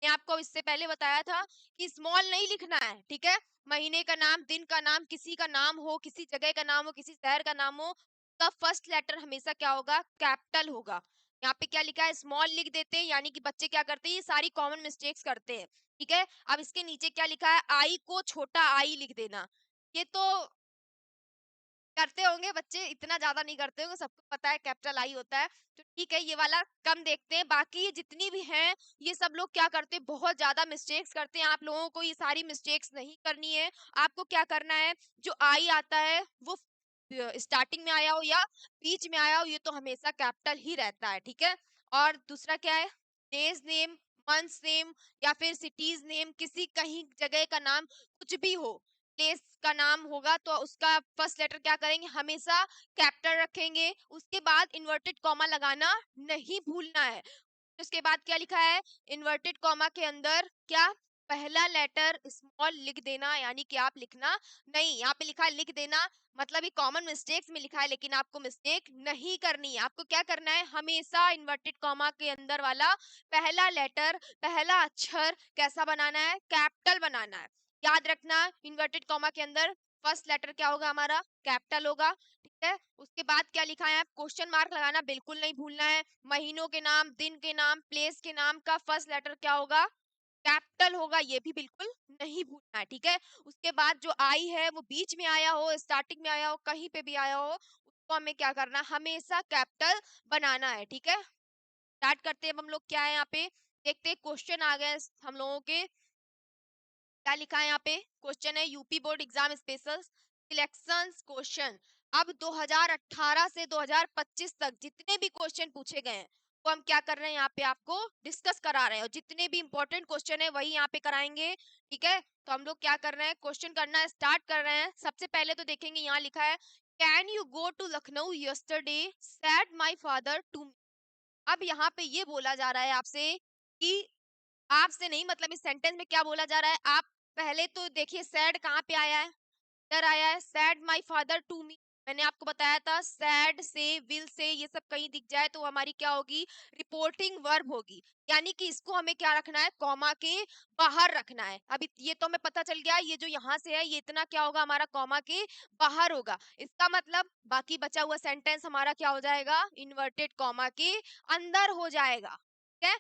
मैंने आपको इससे पहले बताया था कि स्मॉल नहीं लिखना है, ठीक है। महीने का नाम, दिन का नाम, किसी का नाम हो, किसी जगह का नाम हो, किसी शहर का नाम हो, उसका फर्स्ट लेटर हमेशा क्या होगा, कैपिटल होगा। यहाँ पे क्या लिखा है, स्मॉल लिख देते हैं, यानी कि बच्चे क्या करते हैं, ये सारी कॉमन मिस्टेक्स करते हैं, ठीक है। अब इसके नीचे क्या लिखा है, आई को छोटा आई लिख देना। ये तो करते होंगे बच्चे, इतना ज्यादा नहीं करते होंगे, सबको पता है कैपिटल आई होता है, तो ठीक है, ये वाला कम देखते हैं। बाकी ये जितनी भी हैं, ये सब लोग क्या करते हैं, बहुत ज्यादा मिस्टेक्स करते हैं। आप लोगों को ये सारी मिस्टेक्स नहीं करनी है। आपको क्या करना है, जो आई आता है वो स्टार्टिंग में आया हो या बीच में आया हो, ये तो हमेशा कैपिटल ही रहता है, ठीक है। और दूसरा क्या है, डेज नेम, मंथ्स नेम या फिर सिटीज नेम, किसी कहीं जगह का नाम कुछ भी हो, प्लेस का नाम होगा तो उसका फर्स्ट लेटर क्या करेंगे, हमेशा कैपिटल रखेंगे। उसके बाद इन्वर्टेड कॉमा लगाना नहीं भूलना है। उसके बाद क्या लिखा है, इन्वर्टेड कॉमा के अंदर क्या, पहला लेटर स्मॉल लिख देना, यानी कि आप लिखना नहीं। यहाँ पे लिखा है लिख देना, मतलब ये कॉमन मिस्टेक्स में लिखा है, लेकिन आपको मिस्टेक नहीं करनी है। आपको क्या करना है, हमेशा इन्वर्टेड कॉमा के अंदर वाला पहला लेटर, पहला अक्षर कैसा बनाना है, कैपिटल बनाना है। याद रखना, इन्वर्टेड कॉमा के अंदर फर्स्ट लेटर क्या होगा, हमारा कैपिटल होगा, ठीक है। उसके बाद क्या लिखा है, क्वेश्चन मार्क लगाना बिल्कुल नहीं भूलना है। महीनों के नाम, दिन के नाम, प्लेस के नाम का फर्स्ट लेटर क्या होगा, कैपिटल होगा, ये भी बिल्कुल नहीं भूलना है, ठीक है। उसके बाद जो आई है वो बीच में आया हो, स्टार्टिंग में आया हो, कहीं पे भी आया हो, उसको हमें क्या करना है, हमेशा कैपिटल बनाना है, ठीक है। स्टार्ट करते हैं अब हम लोग, क्या है यहाँ पे, देखते हैं क्वेश्चन आ गए हम लोगों के। क्या लिखा है यहाँ पे, क्वेश्चन है UP board exam special selections question. अब 2018 से 2025 तक जितने भी क्वेश्चन पूछे गए हैं, वो हम क्या कर रहे हैं, यहाँ पे आपको डिस्कस करा रहे हैं, और जितने भी इंपॉर्टेंट क्वेश्चन है वही यहाँ पे कराएंगे, ठीक है। तो हम लोग क्या कर रहे हैं, क्वेश्चन करना स्टार्ट कर रहे हैं। सबसे पहले तो देखेंगे, यहाँ लिखा है can you go to Lucknow yesterday, said my father to. अब यहाँ पे ये बोला जा रहा है आपसे कि आपसे नहीं, मतलब इस सेंटेंस में क्या बोला जा रहा है, आप पहले तो देखिए सैड कहाँ पे आया है, इधर आया है, said my father to me. मैंने आपको बताया था सैड से, विल से, ये सब कहीं दिख जाए तो हमारी क्या होगी, रिपोर्टिंग वर्ब होगी, यानी कि इसको हमें क्या रखना है, कॉमा के बाहर रखना है। अभी ये तो हमें पता चल गया, ये जो यहाँ से है ये इतना क्या होगा, हमारा कॉमा के बाहर होगा। इसका मतलब बाकी बचा हुआ सेंटेंस हमारा क्या हो जाएगा, इन्वर्टेड कॉमा के अंदर हो जाएगा, ठीक है।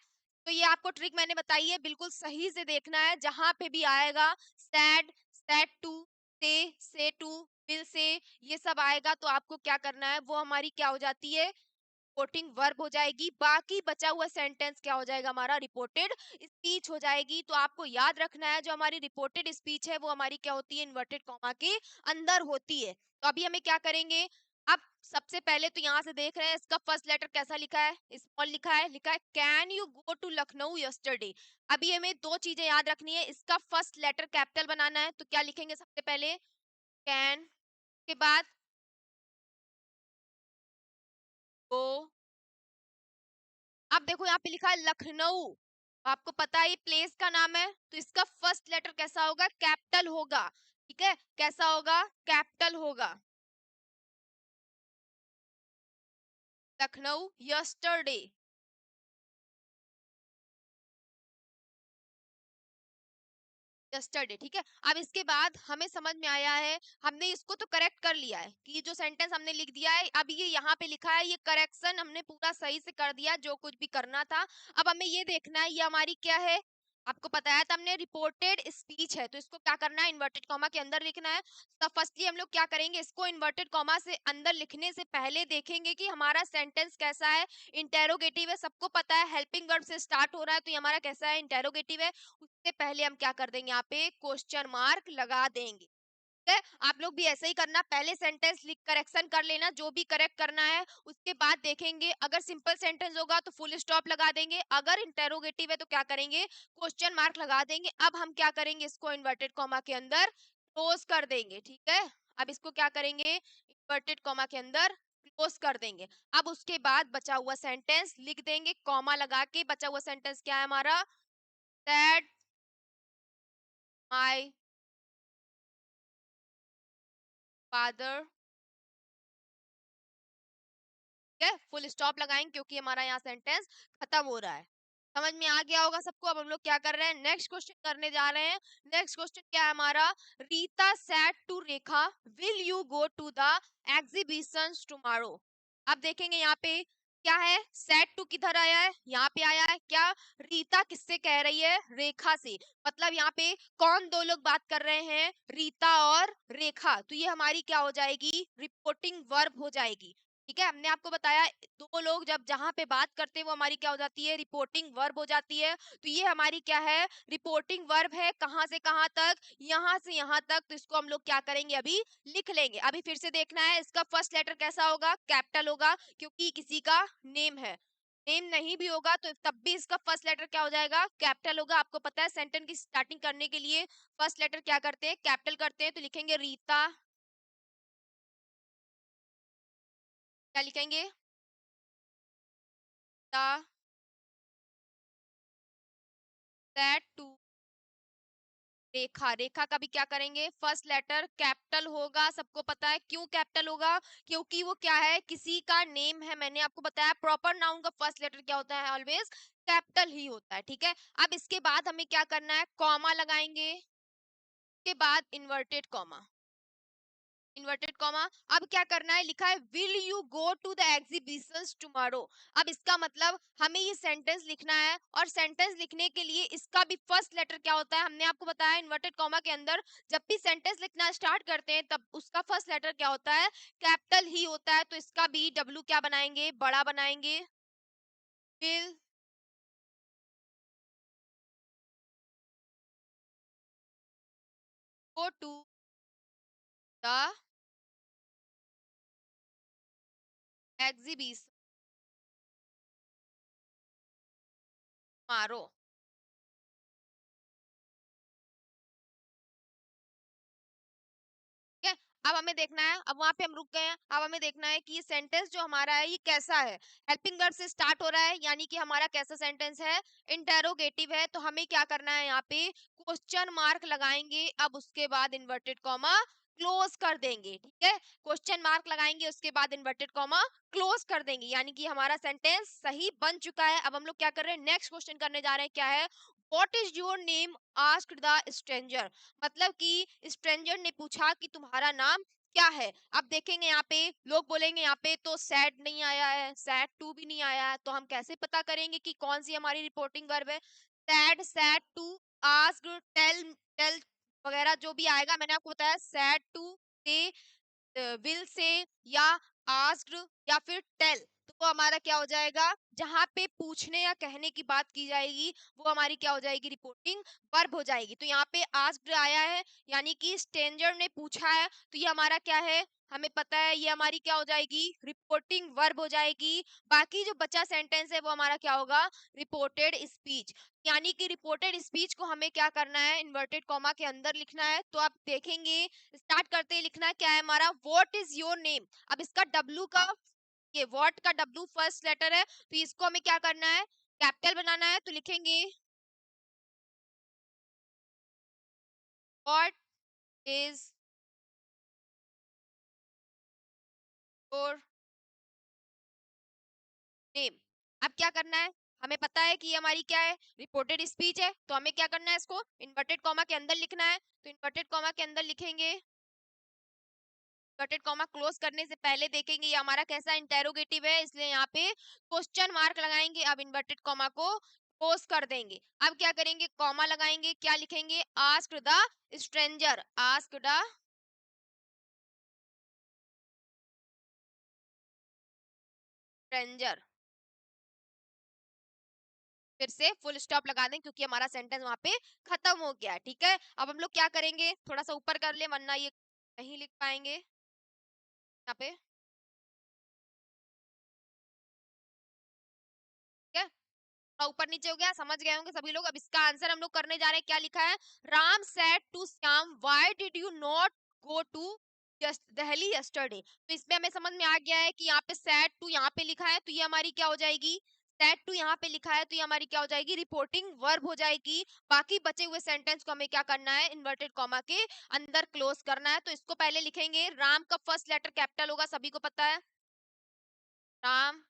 तो ये आपको ट्रिक मैंने बताई है, बिल्कुल सही से देखना है, जहां पे भी आएगा सैड, सैड टू, से टू, विल से, ये सब आएगा तो आपको क्या करना है, वो हमारी क्या हो जाती है, रिपोर्टिंग वर्ब हो जाएगी। बाकी बचा हुआ सेंटेंस क्या हो जाएगा, हमारा रिपोर्टेड स्पीच हो जाएगी। तो आपको याद रखना है, जो हमारी रिपोर्टेड स्पीच है वो हमारी क्या होती है, इन्वर्टेड कॉमा के अंदर होती है। तो अभी हमें क्या करेंगे, अब सबसे पहले तो यहाँ से देख रहे हैं इसका फर्स्ट लेटर कैसा लिखा है, स्मॉल लिखा है can you go to Lucknow yesterday. अभी हमें दो चीजें याद रखनी है, इसका फर्स्ट लेटर कैपिटल बनाना है, तो क्या लिखेंगे सबसे पहले, कैन के बाद गो। अब देखो यहाँ पे लिखा है लखनऊ, आपको पता है ये प्लेस का नाम है, तो इसका फर्स्ट लेटर कैसा होगा, कैपिटल होगा, ठीक है। कैसा होगा, कैपिटल होगा, लखनऊ यस्टरडे। यस्टरडे, ठीक है। अब इसके बाद हमें समझ में आया है, हमने इसको तो करेक्ट कर लिया है कि ये जो सेंटेंस हमने लिख दिया है, अब ये यहाँ पे लिखा है, ये करेक्शन हमने पूरा सही से कर दिया, जो कुछ भी करना था। अब हमें ये देखना है, ये हमारी क्या है, आपको बताया था हमने, रिपोर्टेड स्पीच है, तो इसको क्या करना है, इन्वर्टेड कॉमा के अंदर लिखना है। तो फर्स्टली हम लोग क्या करेंगे, इसको इन्वर्टेड कॉमा से अंदर लिखने से पहले देखेंगे कि हमारा सेंटेंस कैसा है, इंटेरोगेटिव है, सबको पता है हेल्पिंग वर्ब से स्टार्ट हो रहा है, तो ये हमारा कैसा है, इंटेरोगेटिव है। उससे पहले हम क्या कर देंगे, यहाँ पे क्वेश्चन मार्क लगा देंगे। है। आप लोग भी ऐसे ही करना, पहले सेंटेंस लिख करेक्शन कर लेना, जो भी करेक्ट करना है। उसके बाद देखेंगे अगर सिंपल सेंटेंस होगा तो फुल स्टॉप लगा देंगे, अगर इंटेरोगेटिव है तो क्या करेंगे, क्वेश्चन मार्क लगा देंगे। अब हम क्या करेंगे, इसको इन्वर्टेड कॉमा के अंदर क्लोज कर देंगे, ठीक है। अब इसको क्या करेंगे, इन्वर्टेड कॉमा के अंदर क्लोज कर देंगे। अब उसके बाद बचा हुआ सेंटेंस लिख देंगे कॉमा लगा के। बचा हुआ सेंटेंस क्या है हमारा, दैट माय फादर, ठीक है, फुल स्टॉप लगाएंगे क्योंकि हमारा यहाँ सेंटेंस खत्म हो रहा है। समझ में आ गया होगा सबको। अब हम लोग क्या कर रहे हैं, नेक्स्ट क्वेश्चन करने जा रहे हैं। नेक्स्ट क्वेश्चन क्या है हमारा, Rita said to Rekha will you go to the exhibition tomorrow. अब देखेंगे यहाँ पे क्या है, सेड टू किधर आया है, यहाँ पे आया है। क्या, रीता किससे कह रही है, रेखा से। मतलब यहाँ पे कौन दो लोग बात कर रहे हैं, रीता और रेखा। तो ये हमारी क्या हो जाएगी, रिपोर्टिंग वर्ब हो जाएगी, ठीक है। हमने आपको बताया दो लोग जब जहां पे बात करते हैं वो हमारी क्या हो जाती है, रिपोर्टिंग वर्ब हो जाती है। तो ये हमारी क्या है, रिपोर्टिंग वर्ब है। कहां से कहां तक, यहां से यहां तक। तो इसको हम लोग क्या करेंगे, अभी लिख लेंगे। अभी फिर से देखना है इसका फर्स्ट लेटर कैसा होगा, कैपिटल होगा, क्योंकि किसी का नेम है। नेम नहीं भी होगा तो तब भी इसका फर्स्ट लेटर क्या हो जाएगा, कैपिटल होगा। आपको पता है सेंटेंस की स्टार्टिंग करने के लिए फर्स्ट लेटर क्या करते हैं, कैपिटल करते हैं। तो लिखेंगे रीता, क्या लिखेंगे, द दैट टू रेखा। रेखा का भी क्या करेंगे, फर्स्ट लेटर कैपिटल होगा। सबको पता है क्यों कैपिटल होगा, क्योंकि वो क्या है, किसी का नेम है। मैंने आपको बताया प्रॉपर नाउन का फर्स्ट लेटर क्या होता है, ऑलवेज कैपिटल ही होता है, ठीक है। अब इसके बाद हमें क्या करना है, कॉमा लगाएंगे, के बाद इन्वर्टेड कॉमा, इन्वर्टेड कॉमा। अब क्या करना है, लिखा है will you go to the exhibitions tomorrow. अब इसका मतलब हमें ये सेंटेंस लिखना है, और सेंटेंस लिखने के लिए इसका भी फर्स्ट लेटर क्या होता है, हमने आपको बताया इन्वर्टेड कॉमा के अंदर जब भी सेंटेंस लिखना स्टार्ट करते हैं तब उसका फर्स्ट लेटर क्या होता है, कैपिटल ही होता है। तो इसका भी डब्ल्यू क्या बनाएंगे, बड़ा बनाएंगे। Will go to the exhibition tomorrow, ठीक है। अब हमें देखना है, अब वहां पे हम रुक गए हैं, अब हमें देखना है कि ये सेंटेंस जो हमारा है ये कैसा है। हेल्पिंग वर्ब से स्टार्ट हो रहा है, यानी कि हमारा कैसा सेंटेंस है, इंटेरोगेटिव है। तो हमें क्या करना है, यहाँ पे क्वेश्चन मार्क लगाएंगे। अब उसके बाद इन्वर्टेड कॉमा क्लोज कर देंगे, ठीक है। क्वेश्चन मार्क लगाएंगे, उसके बाद इन्वर्टेड कॉमा क्लोज कर देंगे, यानी कि हमारा सेंटेंस सही बन चुका है। अब हम लोग क्या कर रहे हैं, नेक्स्ट क्वेश्चन करने जा रहे हैं। क्या है, what is your name asked the stranger. मतलब कि स्ट्रेंजर ने पूछा कि तुम्हारा नाम क्या है। अब देखेंगे यहाँ पे लोग बोलेंगे, यहाँ पे तो सैड नहीं आया है, सैड टू भी नहीं आया है। तो हम कैसे पता करेंगे कि कौन सी हमारी रिपोर्टिंग वर्ब है, said, said to, asked, tell, tell वगैरह जो भी आएगा। मैंने आपको बताया सैड टू से, विल से, या आस्क्ड, या फिर टेल। तो वो हमारा क्या हो जाएगा, जहां पे पूछने या कहने की बात की जाएगी वो हमारी क्या हो जाएगी, रिपोर्टिंग वर्ब हो जाएगी। तो यहाँ पे आस्क्ड आया है, यानी कि स्ट्रेंजर ने पूछा है। तो ये हमारा क्या है, हमें पता है ये हमारी क्या हो जाएगी, रिपोर्टिंग वर्ब हो जाएगी। बाकी जो बचा सेंटेंस है वो हमारा क्या होगा, रिपोर्टेड स्पीच। यानी कि रिपोर्टेड स्पीच को हमें क्या करना है, इन्वर्टेड कॉमा के अंदर लिखना है। तो आप देखेंगे स्टार्ट करते ही लिखना है क्या है हमारा, व्हाट इज योर नेम। अब इसका डब्लू का, ये व्हाट का डब्लू फर्स्ट लेटर है, तो इसको हमें क्या करना है, कैपिटल बनाना है। तो लिखेंगे व्हाट इज योर नेम। अब क्या करना है, हमें पता है कि ये हमारी क्या है, रिपोर्टेड स्पीच है। तो हमें क्या करना है, इसको इन्वर्टेड कॉमा के अंदर लिखना है। तो इन्वर्टेड कॉमा के अंदर लिखेंगे, इन्वर्टेड कॉमा क्लोज करने से पहले देखेंगे ये हमारा कैसा इंटेरोगेटिव है, इसलिए यहाँ पे क्वेश्चन मार्क लगाएंगे। अब इन्वर्टेड कॉमा को क्लोज कर देंगे। अब क्या करेंगे, कॉमा लगाएंगे, क्या लिखेंगे, ask the stranger, ask the stranger, फिर से फुल स्टॉप लगा दें क्योंकि हमारा सेंटेंस वहां पे खत्म हो गया, ठीक है। अब हम लोग क्या करेंगे, थोड़ा सा ऊपर कर ले वरना ये नहीं लिख पाएंगे यहाँ पे, ठीक है। थोड़ा ऊपर नीचे हो गया, समझ गए होंगे सभी लोग। अब इसका आंसर हम लोग करने जा रहे हैं। क्या लिखा है? Ram said to Shyam, why did you not go to Delhi yesterday. तो इसमें हमें समझ में आ गया है कि यहाँ पे सेड टू यहाँ पे लिखा है, तो ये हमारी क्या हो जाएगी? सेड टू यहाँ पे लिखा है, तो ये हमारी क्या हो जाएगी? रिपोर्टिंग वर्ब हो जाएगी। बाकी बचे हुए सेंटेंस को हमें क्या करना है? इन्वर्टेड कॉमा के अंदर क्लोज करना है। तो इसको पहले लिखेंगे, राम का फर्स्ट लेटर कैपिटल होगा, सभी को पता है। Ram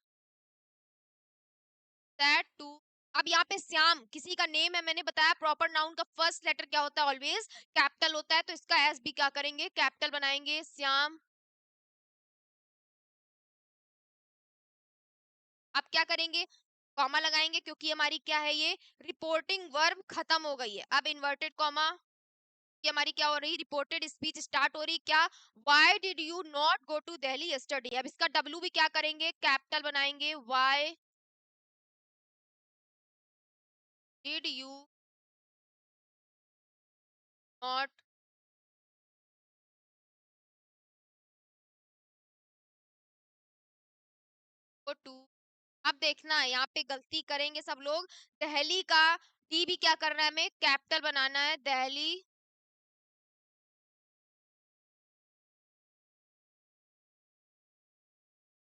that to. अब यहाँ पे श्याम किसी का नेम है, मैंने बताया प्रॉपर नाउन का फर्स्ट लेटर क्या होता है? ऑलवेज कैपिटल होता है। तो इसका एस भी क्या करेंगे? कैपिटल बनाएंगे, श्याम। अब क्या करेंगे? कॉमा लगाएंगे, क्योंकि हमारी क्या है? ये रिपोर्टिंग वर्ब खत्म हो गई है। अब इन्वर्टेड कॉमा, ये हमारी क्या हो रही? रिपोर्टेड स्पीच स्टार्ट हो रही। क्या? Why did you not go to Delhi yesterday. अब इसका डब्ल्यू भी क्या करेंगे? कैपिटल बनाएंगे, why did you not go to. अब देखना है, यहाँ पे गलती करेंगे सब लोग। दहली का डी भी क्या करना है? हमें कैपिटल बनाना है, दहली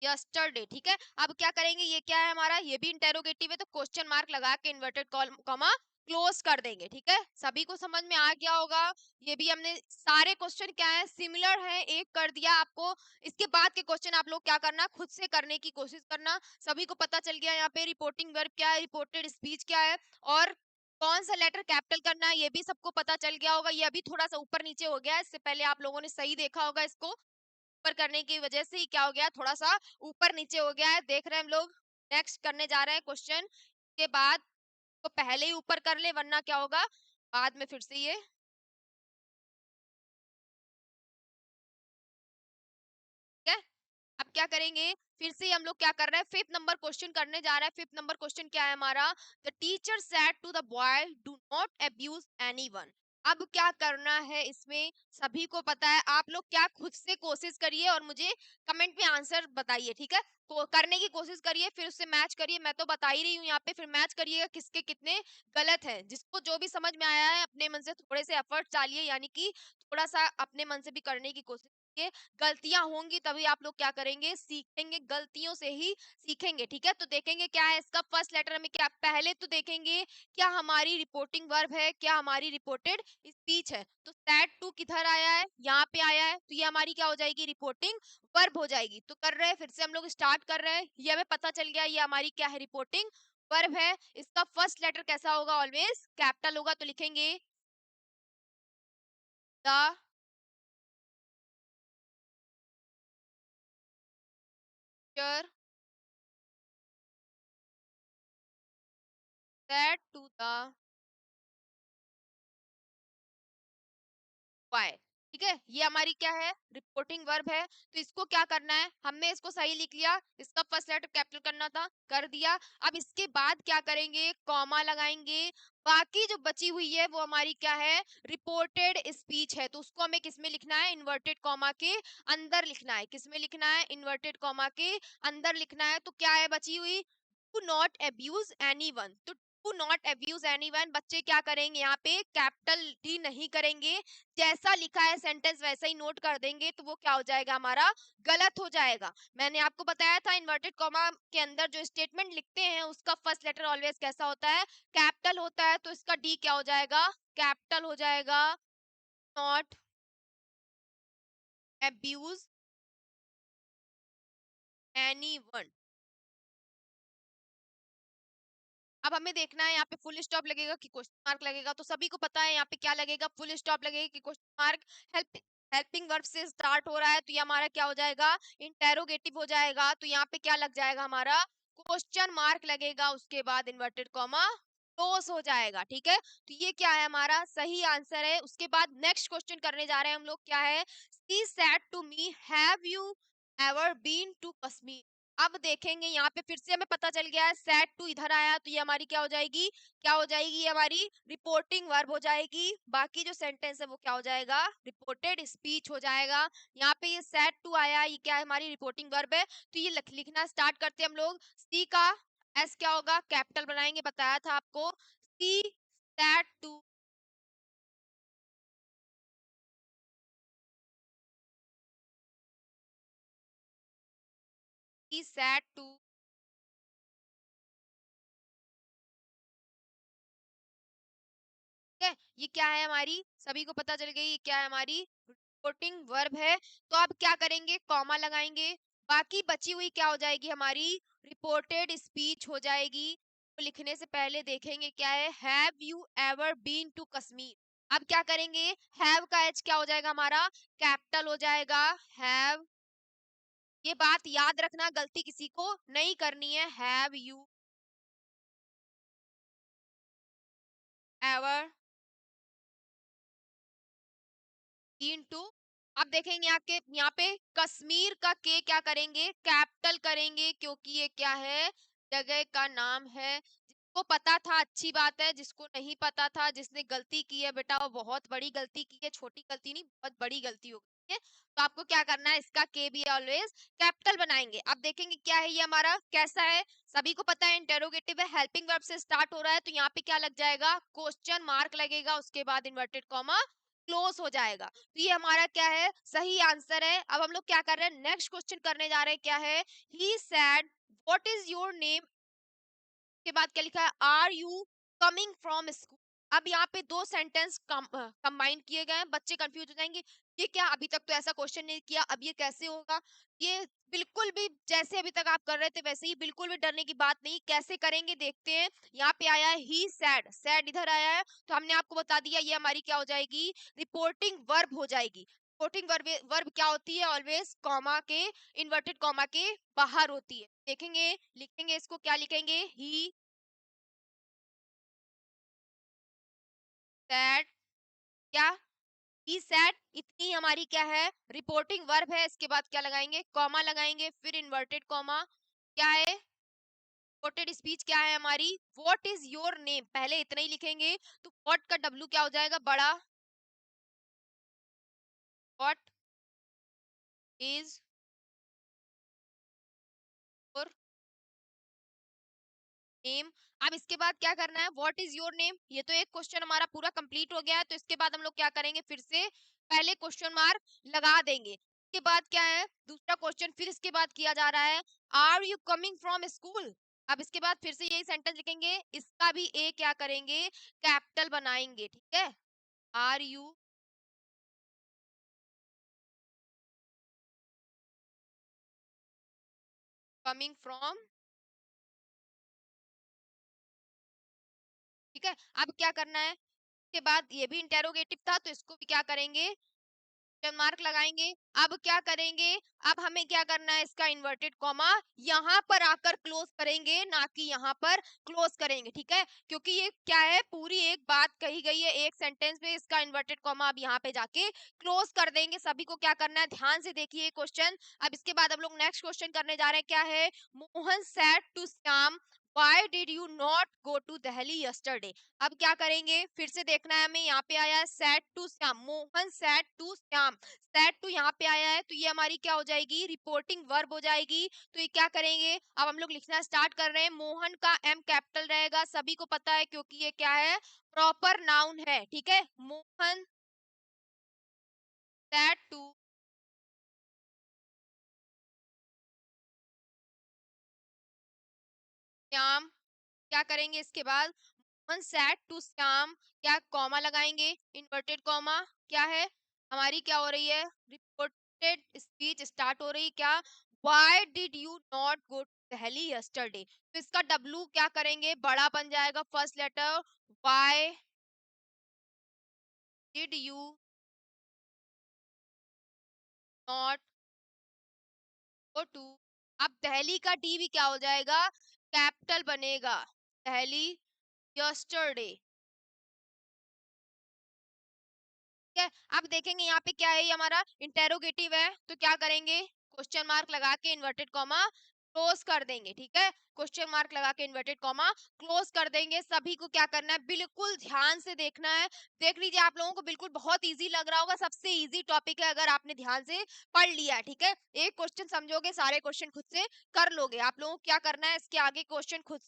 यस्टरडे, ठीक है। अब क्या करेंगे? ये क्या है हमारा? ये भी इंटेरोगेटिव है, तो क्वेश्चन मार्क लगा के इन्वर्टेड कॉमा क्लोज कर देंगे, ठीक है। सभी को समझ में आ गया होगा। ये भी हमने सारे क्वेश्चन क्या है? सिमिलर है, एक कर दिया आपको। इसके बाद के क्वेश्चन आप लोग क्या करना? खुद से करने की कोशिश करना। सभी को पता चल गया यहाँ पे रिपोर्टिंग वर्ब क्या है, रिपोर्टेड स्पीच क्या है, और कौन सा लेटर कैपिटल करना है, ये भी सबको पता चल गया होगा। ये अभी थोड़ा सा ऊपर नीचे हो गया है, इससे पहले आप लोगों ने सही देखा होगा इसको। ऊपर करने की वजह से ही क्या हो गया? थोड़ा सा ऊपर नीचे हो गया है। देख रहे हैं हम लोग। नेक्स्ट करने जा रहे हैं क्वेश्चन के बाद, तो पहले ही ऊपर कर ले, वरना क्या होगा? बाद में फिर से ये, ठीक है। अब क्या करेंगे? फिर से हम लोग क्या कर रहे हैं? फिफ्थ नंबर क्वेश्चन करने जा रहे हैं। फिफ्थ नंबर क्वेश्चन क्या है हमारा? The teacher said to the boy, do not abuse anyone. अब क्या करना है इसमें? सभी को पता है। आप लोग क्या खुद से कोशिश करिए और मुझे कमेंट में आंसर बताइए, ठीक है। करने की कोशिश करिए, फिर उससे मैच करिए। मैं तो बता ही रही हूँ यहाँ पे, फिर मैच करिएगा किसके कितने गलत है। जिसको जो भी समझ में आया है, अपने मन से थोड़े से एफर्ट डालिए, यानी कि थोड़ा सा अपने मन से भी करने की कोशिश कीजिए। गलतियां होंगी तभी आप लोग क्या करेंगे? सीखेंगे। गलतियों से ही सीखेंगे, ठीक है। तो देखेंगे क्या है इसका फर्स्ट लेटर में। क्या पहले तो देखेंगे क्या हमारी रिपोर्टिंग वर्ब है, क्या हमारी रिपोर्टेड स्पीच है। तो सैड टू किधर आया है? यहाँ पे आया है, तो ये हमारी क्या हो जाएगी? रिपोर्टिंग वर्ब हो जाएगी। तो कर रहे हैं, फिर से हम लोग स्टार्ट कर रहे हैं। ये हमें पता चल गया, ये हमारी क्या है? रिपोर्टिंग वर्ब है। इसका फर्स्ट लेटर कैसा होगा? ऑलवेज कैपिटल होगा। तो लिखेंगे the teacher said to the why, ठीक है। ये हमारी क्या है? रिपोर्टिंग वर्ब है। तो इसको क्या करना है? हमने इसको सही लिख लिया, इसका फर्स्ट लेटर कैपिटल करना था, कर दिया। अब इसके बाद क्या करेंगे? कॉमा लगाएंगे। बाकी जो बची हुई है वो हमारी क्या है? रिपोर्टेड स्पीच है। तो उसको हमें किसमें लिखना है? इन्वर्टेड कॉमा के अंदर लिखना है। किसमें लिखना है? इन्वर्टेड कॉमा के अंदर लिखना है। तो क्या है बची हुई? To not abuse anyone. तो टू नॉट अब्यूज एनीवन, बच्चे क्या करेंगे? यहाँ पे कैपिटल डी नहीं करेंगे, जैसा लिखा है सेंटेंस वैसा ही नोट कर देंगे। तो वो क्या हो जाएगा हमारा? गलत हो जाएगा। मैंने आपको बताया था इन्वर्टेड कॉमा के अंदर जो स्टेटमेंट लिखते हैं उसका फर्स्ट लेटर ऑलवेज कैसा होता है? कैपिटल होता है। तो इसका डी क्या हो जाएगा? कैपिटल हो जाएगा। Not abuse anyone. अब हमें देखना है यहाँ पे फुल स्टॉप लगेगा कि क्वेश्चन मार्क लगेगा। तो सभी को पता है यहाँ पे क्या लगेगा? फुल स्टॉप लगेगा कि question mark. Help helping verb से स्टार्ट हो रहा है, तो ये हमारा क्या हो जाएगा? इंटेरोगेटिव हो जाएगा। तो यहाँ पे क्या लग जाएगा हमारा? क्वेश्चन मार्क लगेगा, उसके बाद इन्वर्टेड कॉमा क्लोज हो जाएगा, ठीक है। तो ये क्या है? हमारा सही आंसर है। उसके बाद नेक्स्ट क्वेश्चन करने जा रहे हैं हम लोग। क्या है? She said to me, have you ever been to Kashmir. अब देखेंगे यहाँ पे फिर से हमें पता चल गया है सेट टू इधर आया तो ये हमारी क्या हो जाएगी, क्या हो जाएगी, ये हमारी रिपोर्टिंग वर्ब हो जाएगी। बाकी जो सेंटेंस है वो क्या हो जाएगा, रिपोर्टेड स्पीच हो जाएगा। यहाँ पे ये सेट टू आया, ये क्या है, हमारी रिपोर्टिंग वर्ब है। तो ये लिखना स्टार्ट करते हैं हम लोग। सी का एस क्या होगा, कैपिटल बनाएंगे, बताया था आपको। C set two, C set two, ठीक है। ये क्या है हमारी, सभी को पता चल गई ये क्या है, हमारी रिपोर्टिंग वर्ब है। तो अब क्या करेंगे, कॉमा लगाएंगे। बाकी बची हुई क्या हो जाएगी, हमारी रिपोर्टेड स्पीच हो जाएगी। तो लिखने से पहले देखेंगे क्या है, have you ever been to Kashmir. अब क्या करेंगे, हैव का एच क्या हो जाएगा हमारा, कैपिटल हो जाएगा, हैव। ये बात याद रखना, गलती किसी को नहीं करनी है, हैव यू एवर इंटू। अब देखेंगे आपके यहाँ पे कश्मीर का के क्या करेंगे, कैपिटल करेंगे, क्योंकि ये क्या है, जगह का नाम है। जिसको पता था अच्छी बात है, जिसको नहीं पता था, जिसने गलती की है बेटा वो बहुत बड़ी गलती की है, छोटी गलती नहीं बहुत बड़ी गलती हो गई है। तो आपको क्या करना है, इसका के भी ऑलवेज कैपिटल बनाएंगे। अब देखेंगे क्या है, ये हमारा कैसा है, सभी को पता है इंटेरोगेटिव है, हेल्पिंग वर्ब से स्टार्ट हो रहा है। तो यहाँ पे क्या लग जाएगा, क्वेश्चन मार्क लगेगा, उसके बाद इन्वर्टेड कॉमा, क्लोज हो जाएगा। तो ये हमारा क्या है, सही आंसर है। अब हम लोग क्या कर रहे हैं, नेक्स्ट क्वेश्चन करने जा रहे हैं, क्या है, he said what is your name, के बाद क्या लिखा है, are you coming from school. अब यहाँ पे दो सेंटेंस कंबाइन किए गए हैं, बच्चे कंफ्यूज हो जाएंगे, ये क्या, अभी तक तो ऐसा क्वेश्चन नहीं किया, अब ये कैसे होगा। ये बिल्कुल भी जैसे अभी तक आप कर रहे थे वैसे ही, बिल्कुल भी डरने की बात नहीं, कैसे करेंगे देखते हैं। यहाँ पे आया है ही सैड, सैड इधर आया है, तो हमने आपको बता दिया ये हमारी क्या हो जाएगी, रिपोर्टिंग वर्ब हो जाएगी। रिपोर्टिंग वर्ब वर्ब क्या होती है, ऑलवेज कॉमा के, इन्वर्टेड कॉमा के बाहर होती है। देखेंगे, लिखेंगे इसको, क्या लिखेंगे, ही सैड, क्या, ही सैड, इतनी हमारी क्या है, रिपोर्टिंग वर्ब है। इसके बाद क्या लगाएंगे, कॉमा लगाएंगे, फिर इन्वर्टेड कॉमा, क्या है, रिपोर्टेड स्पीच क्या है हमारी, व्हाट इज योर नेम, पहले इतना ही लिखेंगे। तो व्हाट का डब्ल्यू क्या हो जाएगा, बड़ा, व्हाट इज योर नेम। अब इसके बाद क्या करना है, व्हाट इज योर नेम, ये तो एक क्वेश्चन हमारा पूरा कंप्लीट हो गया है। तो इसके बाद हम लोग क्या करेंगे, फिर से पहले क्वेश्चन मार्क लगा देंगे। इसके बाद क्या है, दूसरा क्वेश्चन फिर इसके बाद किया जा रहा है, are you coming from school. अब इसके बाद फिर से यही सेंटेंस लिखेंगे, इसका भी ए क्या करेंगे, कैपिटल बनाएंगे, ठीक है, आर यू कमिंग फ्रॉम, ठीक है। अब क्या करना है, इसके बाद ये भी इंटेरोगेटिव था तो इसको भी क्या करेंगे, क्वेश्चन मार्क लगाएंगे। अब क्या करेंगे, अब हमें क्या करना है, इसका इन्वर्टेड कॉमा यहाँ पर आकर क्लोज करेंगे, ना कि यहाँ पर क्लोज करेंगे, ठीक है। क्योंकि ये क्या है, पूरी एक बात कही गई है एक सेंटेंस में, इसका इन्वर्टेड कॉमा अब यहाँ पे जाके क्लोज कर देंगे। सभी को क्या करना है, ध्यान से देखिए क्वेश्चन। अब इसके बाद हम लोग नेक्स्ट क्वेश्चन करने जा रहे हैं, क्या है, Mohan said to Shyam Why did you not go to Delhi yesterday? अब क्या करेंगे, फिर से देखना है हमें, यहाँ पे आया है said to Shyam, Mohan said to Shyam, said to यहाँ पे आया है, तो ये हमारी क्या हो जाएगी, रिपोर्टिंग वर्ब हो जाएगी। तो ये क्या करेंगे, अब हम लोग लिखना स्टार्ट कर रहे हैं, मोहन का एम कैपिटल रहेगा, सभी को पता है, क्योंकि ये क्या है, प्रॉपर नाउन है, ठीक है। मोहन सैड टू श्याम, क्या करेंगे इसके बाद, मोहन सैड टू श्याम, क्या कॉमा लगाएंगे, इन्वर्टेड कॉमा, क्या है हमारी, क्या हो रही है, रिपोर्टेड स्पीच स्टार्ट हो रही, क्या, why did you not go to Delhi yesterday. तो इसका डब्लू क्या करेंगे, बड़ा बन जाएगा, first letter, why did you not go to. अब दिल्ली का डी भी क्या हो जाएगा, कैपिटल बनेगा, दिल्ली यस्टरडे, ठीक है। अब देखेंगे यहाँ पे क्या है, ये हमारा इंटेरोगेटिव है, तो क्या करेंगे, क्वेश्चन मार्क लगा के इन्वर्टेड कॉमा क्लोज कर देंगे, ठीक है। क्वेश्चन मार्क लगा के इन्वर्टेड कॉमा क्लोज कर देंगे। सभी को क्या करना है, बिल्कुल ध्यान से देखना है। देख लीजिए, आप लोगों को बिल्कुल बहुत इजी लग रहा होगा, सबसे इजी टॉपिक है अगर आपने ध्यान से पढ़ लिया है, ठीक है। एक क्वेश्चन समझोगे, सारे क्वेश्चन खुद से कर लोगे। आप लोगों को क्या करना है, इसके आगे क्वेश्चन खुद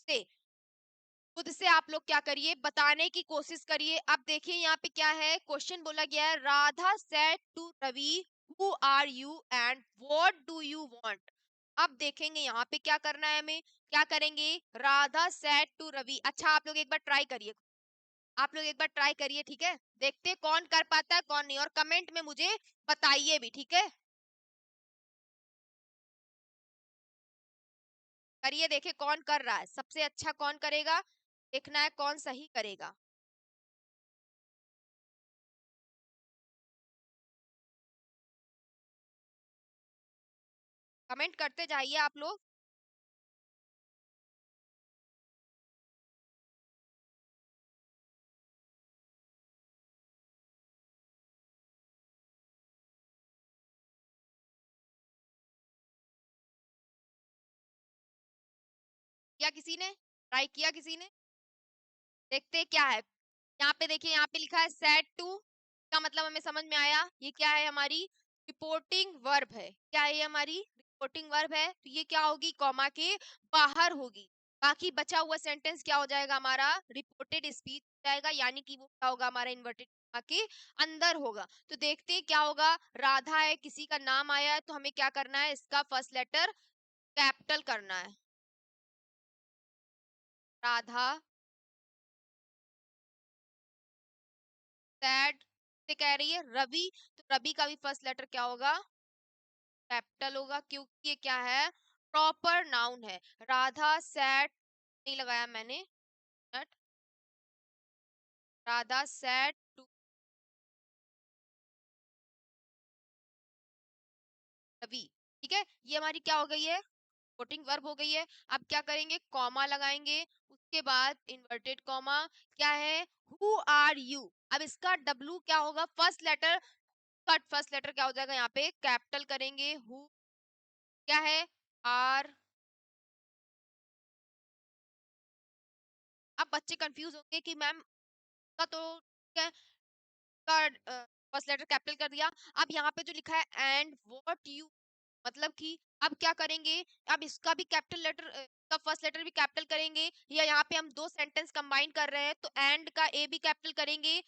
से आप लोग क्या करिए, बताने की कोशिश करिए। अब देखिए यहाँ पे क्या है, क्वेश्चन बोला गया है, Radha said to Ravi, who are you and what do you want. अब देखेंगे यहाँ पे क्या करना है हमें, क्या करेंगे, राधा सेड टू रवि। अच्छा, आप लोग एक बार ट्राई करिए, आप लोग एक बार ट्राई करिए, ठीक है। देखते हैं कौन कर पाता है कौन नहीं, और कमेंट में मुझे बताइए भी, ठीक है। करिए, देखिए कौन कर रहा है, सबसे अच्छा कौन करेगा, देखना है कौन सही करेगा। कमेंट करते जाइए आप लोग। किया किसी ने, ट्राई किया किसी ने, देखते हैं क्या है। यहाँ पे देखिए, यहाँ पे लिखा है सेड टू, का मतलब हमें समझ में आया, ये क्या है, हमारी रिपोर्टिंग वर्ब है। क्या है ये, हमारी रिपोर्टिंग वर्ब है, तो ये क्या होगी, कॉमा के बाहर होगी। बाकी बचा हुआ सेंटेंस क्या हो जाएगा, हमारा रिपोर्टेड स्पीच हो जाएगा, यानी कि वो क्या होगा, हमारा इन्वर्टेड कॉमा के अंदर होगा। तो देखते हैं क्या होगा, राधा है, किसी का नाम आया है, तो हमें क्या करना है, इसका फर्स्ट लेटर कैपिटल करना है। राधा सैड से कह रही है रवि, तो रवि का भी फर्स्ट लेटर क्या होगा, कैपिटल होगा, क्योंकि ये क्या है, प्रॉपर नाउन है। राधा सैड नहीं लगाया मैंने, नट, राधा सैड टू रवि, ठीक है। ये हमारी क्या हो गई है, वोटिंग वर्ब हो गई है। अब क्या करेंगे, कॉमा लगाएंगे, उसके बाद इन्वर्टेड कॉमा, क्या है, हु आर यू। अब इसका डब्लू क्या होगा, first letter, cut first letter क्या हो जाएगा, यहाँ पे कैपिटल करेंगे, हु क्या है, आर। अब बच्चे कंफ्यूज होंगे कि मैम का तो क्या का फर्स्ट लेटर कैपिटल कर दिया, अब यहाँ पे जो लिखा है एंड व्हाट यू, मतलब कि अब क्या करेंगे, अब इसका भी कैपिटल लेटर का फर्स्ट लेटर भी कैपिटल करेंगे, या यहाँ पे हम दो सेंटेंस कंबाइन कर रहे हैं तो एंड का ए भी कैपिटल करेंगे,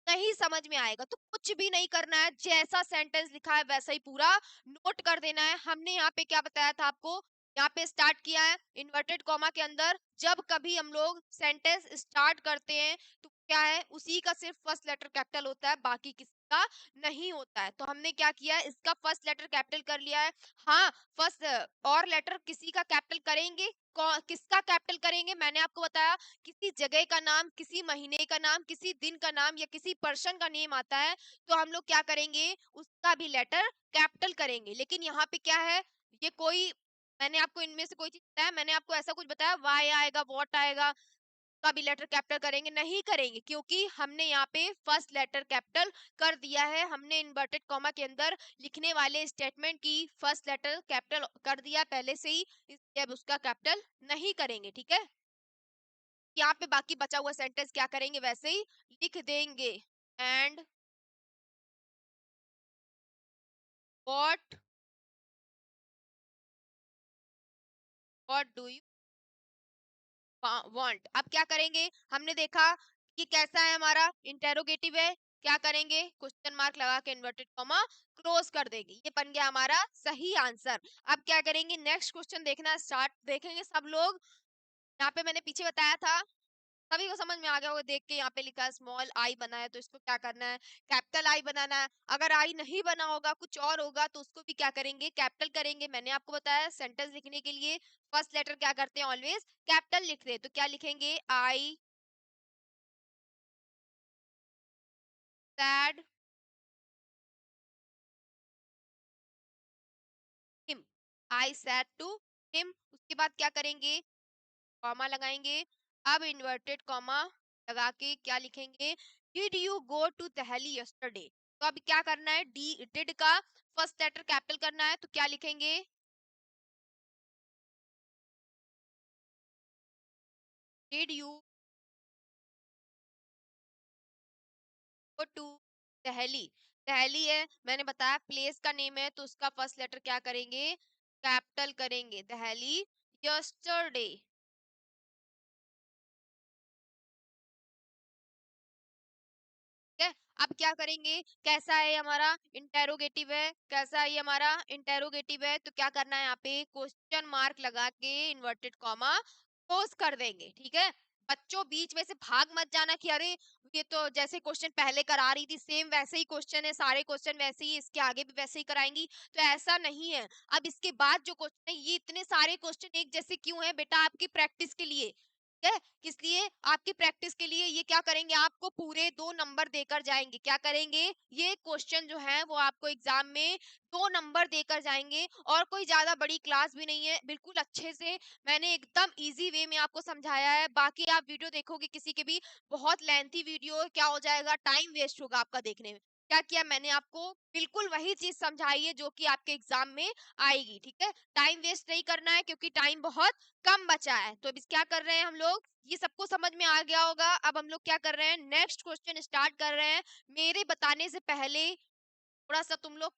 नहीं समझ में आएगा। तो कुछ भी नहीं करना है, जैसा सेंटेंस लिखा है वैसा ही पूरा नोट कर देना है। हमने यहाँ पे क्या बताया था आपको, यहाँ पे स्टार्ट किया है इन्वर्टेड कॉमा के अंदर, जब कभी हम लोग सेंटेंस स्टार्ट करते हैं तो क्या है, उसी का सिर्फ फर्स्ट लेटर कैपिटल होता है, बाकी किसी का नहीं होता है। तो हमने क्या किया है, इसका फर्स्ट लेटर कैपिटल कर लिया है। हाँ, फर्स्ट और लेटर किसी का कैपिटल करेंगे, किसका कैपिटल करेंगे, मैंने आपको बताया, किसी जगह का नाम, किसी महीने का नाम, किसी दिन का नाम, या किसी पर्सन का नेम आता है तो हम लोग क्या करेंगे, उसका भी लेटर कैपिटल करेंगे। लेकिन यहाँ पे क्या है, ये कोई, मैंने आपको इनमें से कोई चीज बताया, मैंने आपको ऐसा कुछ बताया, वाई आएगा, वॉट आएगा, का भी लेटर कैपिटल करेंगे, नहीं करेंगे, क्योंकि हमने यहाँ पे फर्स्ट लेटर कैपिटल कर दिया है। हमने इन्वर्टेड कॉमा के अंदर लिखने वाले स्टेटमेंट की फर्स्ट लेटर कैपिटल कर दिया पहले से ही, इसलिए अब उसका कैपिटल नहीं करेंगे, ठीक है। यहाँ पे बाकी बचा हुआ सेंटेंस क्या करेंगे, वैसे ही लिख देंगे, and what do you want. अब क्या करेंगे, हमने देखा कि कैसा है, हमारा इंटेरोगेटिव है, क्या करेंगे, क्वेश्चन मार्क लगा के इन्वर्टेड कॉमा क्लोज कर देंगे, ये बन गया हमारा सही आंसर। अब क्या करेंगे, नेक्स्ट क्वेश्चन देखना स्टार्ट, देखेंगे सब लोग। यहाँ पे मैंने पीछे बताया था, सभी को समझ में आ गया होगा देख के, यहाँ पे लिखा है स्मॉल आई बना है, तो इसको क्या करना है, कैपिटल आई बनाना है। अगर आई नहीं बना होगा, कुछ और होगा, तो उसको भी क्या करेंगे, कैपिटल करेंगे। मैंने आपको बताया सेंटेंस लिखने के लिए फर्स्ट लेटर क्या करते हैं, ऑलवेज कैपिटल लिखते हैं, तो क्या लिखेंगे, I said him, I said to him. उसके बाद क्या करेंगे, कॉमा लगाएंगे। अब इन्वर्टेड कॉमा लगा के क्या लिखेंगे, did you go to Delhi yesterday. तो अब क्या करना है, डी डिड का फर्स्ट लेटर कैपिटल करना है, तो क्या लिखेंगे, did you go to Delhi? Delhi है, मैंने बताया प्लेस का नेम है, तो उसका फर्स्ट लेटर क्या करेंगे? कैपिटल करेंगे, दिल्ली यस्टरडे। ठीक है, अब क्या करेंगे? कैसा है ये हमारा इंटेरोगेटिव है, कैसा है ये हमारा इंटेरोगेटिव है, तो क्या करना है यहाँ पे? क्वेश्चन मार्क लगा के इन्वर्टेड कॉमा क्लोज कर देंगे। ठीक है, बच्चों बीच में से भाग मत जाना कि अरे ये तो जैसे क्वेश्चन पहले करा रही थी सेम वैसे ही क्वेश्चन है, सारे क्वेश्चन वैसे ही, इसके आगे भी वैसे ही कराएंगी, तो ऐसा नहीं है। अब इसके बाद जो क्वेश्चन है, ये इतने सारे क्वेश्चन एक जैसे क्यों है बेटा? आपकी प्रैक्टिस के लिए। ठीक है, किस लिए? आपकी प्रैक्टिस के लिए। ये क्या करेंगे? आपको पूरे 2 नंबर देकर जाएंगे। क्या करेंगे? ये क्वेश्चन जो है वो आपको एग्जाम में 2 नंबर देकर जाएंगे, और कोई ज्यादा बड़ी क्लास भी नहीं है, बिल्कुल अच्छे से मैंने एकदम इजी वे में आपको समझाया है। बाकी आप वीडियो देखोगे किसी के भी, बहुत लेंथी वीडियो, क्या हो जाएगा? टाइम वेस्ट होगा आपका देखने में। क्या किया मैंने? आपको बिल्कुल वही चीज समझाई है जो कि आपके एग्जाम में आएगी। ठीक है, टाइम वेस्ट नहीं करना है क्योंकि टाइम बहुत कम बचा है। तो अभी क्या कर रहे हैं हम लोग? ये सबको समझ में आ गया होगा। अब हम लोग क्या कर रहे हैं? नेक्स्ट क्वेश्चन स्टार्ट कर रहे हैं। मेरे बताने से पहले थोड़ा सा तुम लोग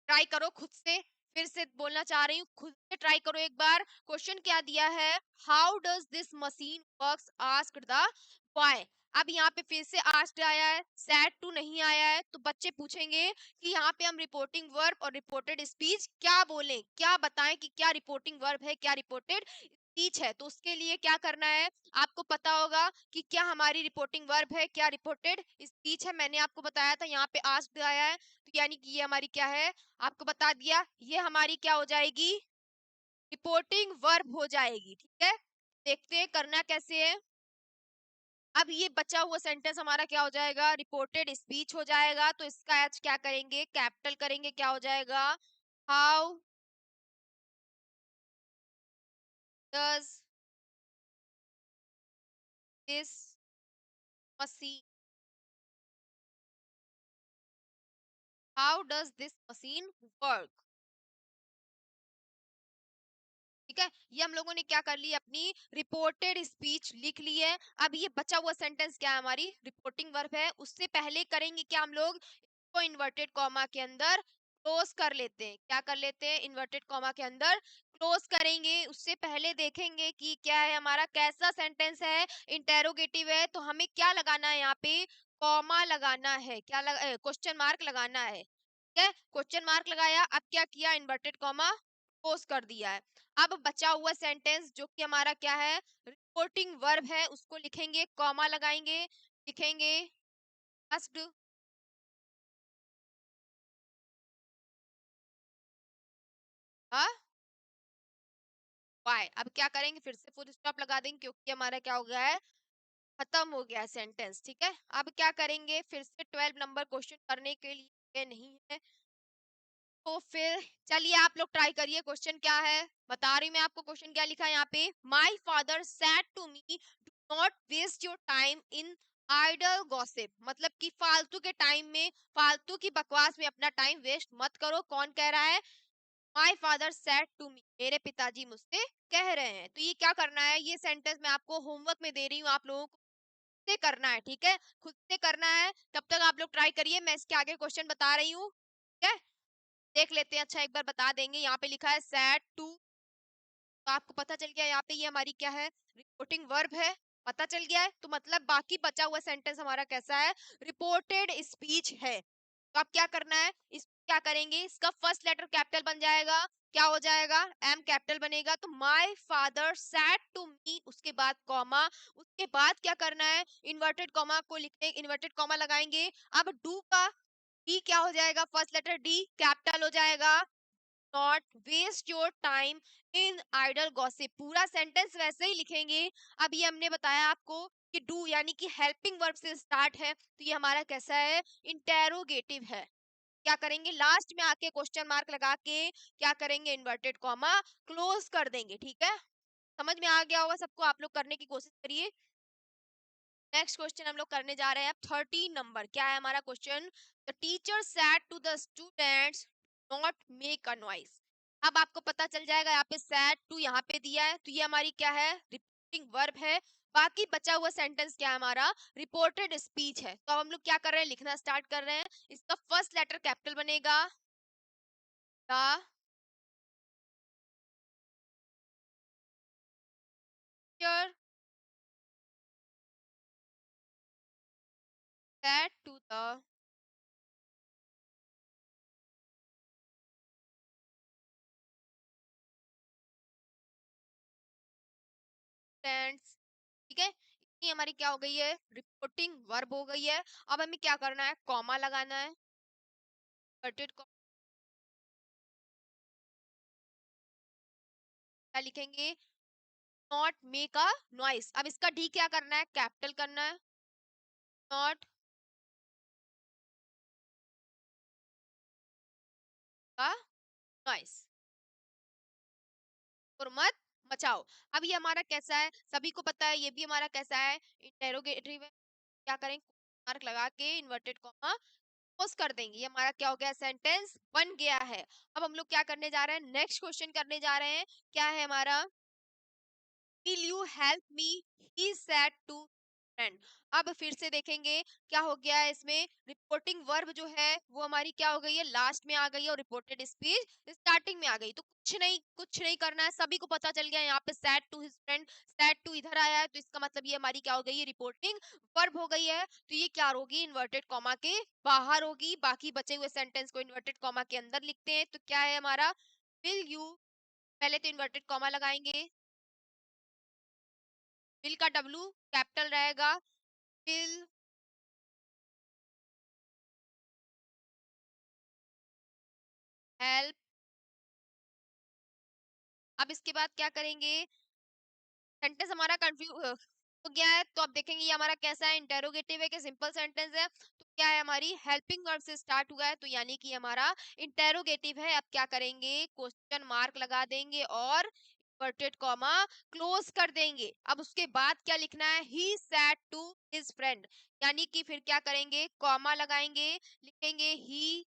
ट्राई करो खुद से। फिर से बोलना चाह रही हूँ, खुद से ट्राई करो एक बार। क्वेश्चन क्या दिया है? How does this machine works? Asked the boy. अब यहाँ पे फिर से आस्क्ड आया है, सैड टू नहीं आया है, तो बच्चे पूछेंगे कि यहाँ पे हम रिपोर्टिंग वर्ब और रिपोर्टेड स्पीच क्या बोलें, क्या बताएं कि क्या रिपोर्टिंग वर्ब है, क्या रिपोर्टेड स्पीच है। तो उसके लिए क्या करना है? आपको पता होगा कि क्या हमारी रिपोर्टिंग वर्ब है, क्या रिपोर्टेड स्पीच है। मैंने आपको बताया था यहाँ पे आस्क्ड आया है, तो यानी कि ये हमारी क्या है? आपको बता दिया, ये हमारी क्या हो जाएगी? रिपोर्टिंग वर्ब हो जाएगी। ठीक है, देखते हैं करना कैसे है। अब ये बचा हुआ सेंटेंस हमारा क्या हो जाएगा? रिपोर्टेड स्पीच हो जाएगा। तो इसका एच क्या करेंगे? कैपिटल करेंगे। क्या हो जाएगा? How does this machine, how does this machine work? ठीक है, ये हम लोगों ने क्या कर ली? अपनी रिपोर्टेड स्पीच लिख ली है। अब ये बचा हुआ सेंटेंस क्या है? हमारी रिपोर्टिंग वर्ब है। उससे पहले करेंगे क्या हम लोग? इसको इन्वर्टेड कॉमा के अंदर क्लोज कर लेते हैं। क्या कर लेते हैं? इन्वर्टेड कॉमा के अंदर क्लोज करेंगे। उससे पहले देखेंगे कि क्या है हमारा, कैसा सेंटेंस है, इंटेरोगेटिव है, तो हमें क्या लगाना है यहाँ पे? कॉमा लगाना है। क्या क्वेश्चन मार्क लगाना है। ठीक है, क्वेश्चन मार्क लगाया। अब क्या किया? इन्वर्टेड कॉमा क्लोज कर दिया है। अब बचा हुआ सेंटेंस जो कि हमारा क्या है? रिपोर्टिंग वर्ब है, उसको लिखेंगे, कॉमा लगाएंगे, लिखेंगे asked। हाँ, वाई। अब क्या करेंगे? फिर से फुल स्टॉप लगा देंगे क्योंकि हमारा क्या हो गया है? खत्म हो गया है सेंटेंस। ठीक है, अब क्या करेंगे? फिर से 12 नंबर क्वेश्चन करने के लिए नहीं है, तो फिर चलिए आप लोग ट्राई करिए। क्वेश्चन क्या है बता रही हूँ मैं आपको। क्वेश्चन क्या लिखा है यहाँ पे? My father said to me, do not waste your time in idle gossip. मतलब कि फालतू के टाइम में, फालतू की बकवास में अपना टाइम वेस्ट मत करो। कौन कह रहा है? My father said to me, मेरे पिताजी मुझसे कह रहे हैं। तो ये क्या करना है? ये सेंटेंस मैं आपको होमवर्क में दे रही हूँ, आप लोगों को खुद से करना है। ठीक है, खुद से करना है। तब तक आप लोग ट्राई करिए, मैं इसके आगे क्वेश्चन बता रही हूँ। ठीक है, देख लेते हैं। अच्छा, एक बार बता देंगे। यहाँ पे लिखा है सैड टू, तो आपको पता चल गया यहाँ पे ये हमारी क्या है? रिपोर्टिंग वर्ब है। पता चल गया है, तो मतलब बाकी बचा हुआ सेंटेंस हमारा कैसा है? रिपोर्टेड स्पीच है। तो अब क्या करना है? इस क्या करेंगे? इसका फर्स्ट लेटर कैपिटल बन जाएगा। क्या हो जाएगा? एम कैपिटल बनेगा। तो my father said to me, उसके बाद कॉमा, उसके बाद क्या करना है? इन्वर्टेड कॉमा को लिखने, इन्वर्टेड कॉमा लगाएंगे। अब डू का डी क्या हो जाएगा? फर्स्ट लेटर डी कैपिटल हो जाएगा। Not waste your time in idle gossip, पूरा सेंटेंस वैसे ही लिखेंगे। अब ये हमने बताया आपको कि डू यानी कि हेल्पिंग वर्ब से स्टार्ट है, तो ये हमारा कैसा है? इंटेरोगेटिव है। क्या करेंगे? लास्ट में आके क्वेश्चन मार्क लगा के क्या करेंगे? इन्वर्टेड कॉमा क्लोज कर देंगे। ठीक है, समझ में आ गया होगा सबको। आप लोग करने की कोशिश करिए। नेक्स्ट क्वेश्चन हम लोग करने जा रहे हैं। 13 नंबर क्या है हमारा question? The teacher said to the students not make a noise. अब आपको पता चल जाएगा यहाँ पे सैड टू यहाँ पे दिया है, तो ये हमारी क्या है? रिपीटिंग वर्ब है। बाकी बचा हुआ सेंटेंस क्या है हमारा, रिपोर्टेड स्पीच है। तो अब हम लोग क्या कर रहे हैं, लिखना स्टार्ट कर रहे हैं। इसका फर्स्ट लेटर कैपिटल बनेगा, the teacher said to the students. ठीक है, इतनी हमारी क्या हो गई है, रिपोर्टिंग वर्ब हो गई है। अब हमें क्या करना है, कॉमा लगाना है, इन्वर्टेड कॉमा। क्या लिखेंगे, नॉट मेक अ नॉइस। अब इसका डी क्या करना है, कैपिटल करना है, नॉट अ नॉइस, और मत मचाओ। अब ये हमारा कैसा है, सभी को पता है, ये भी हमारा कैसा है, इंटेरोगेटिव है। क्या करें, मार्क लगा के इन्वर्टेड कॉमा क्लोज कर देंगे। ये हमारा क्या हो गया, सेंटेंस बन गया है। अब हम लोग क्या करने जा रहे हैं, नेक्स्ट क्वेश्चन करने जा रहे हैं। क्या है हमारा, will you help me, he said to friend. अब फिर से देखेंगे क्या हो गया है इसमें, रिपोर्टिंग वर्ब जो है वो हमारी क्या हो गई है, लास्ट में आ गई है, और रिपोर्टेड स्पीच स्टार्टिंग में आ गई। तो कुछ नहीं करना है, सभी को पता चल गया यहाँ पे said to his friend, said to इधर आया है, तो इसका मतलब ये हमारी क्या हो गई है, रिपोर्टिंग वर्ब हो गई है। तो ये क्या होगी, इन्वर्टेड कॉमा के बाहर होगी। बाकी बचे हुए सेंटेंस को इन्वर्टेड कॉमा के अंदर लिखते हैं। तो क्या है हमारा, विल यू, पहले तो इन्वर्टेड कॉमा लगाएंगे, विल का डब्लू कैपिटल रहेगा, विल हेल्प। अब इसके बाद क्या करेंगे, सेंटेंस हमारा कंफ्यूज हो गया है, तो अब देखेंगे ये हमारा कैसा है, इंटेरोगेटिव है कि सिंपल सेंटेंस है। तो क्या है, हमारी हेल्पिंग वर्ब से स्टार्ट हुआ है, तो यानी कि हमारा इंटेरोगेटिव है। अब क्या करेंगे, क्वेश्चन मार्क लगा देंगे और इन्वर्टेड कॉमा क्लोज कर देंगे। अब उसके बाद क्या लिखना है, he said to his friend, यानी कि फिर क्या करेंगे, कॉमा लगाएंगे, लिखेंगे he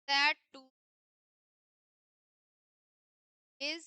said to his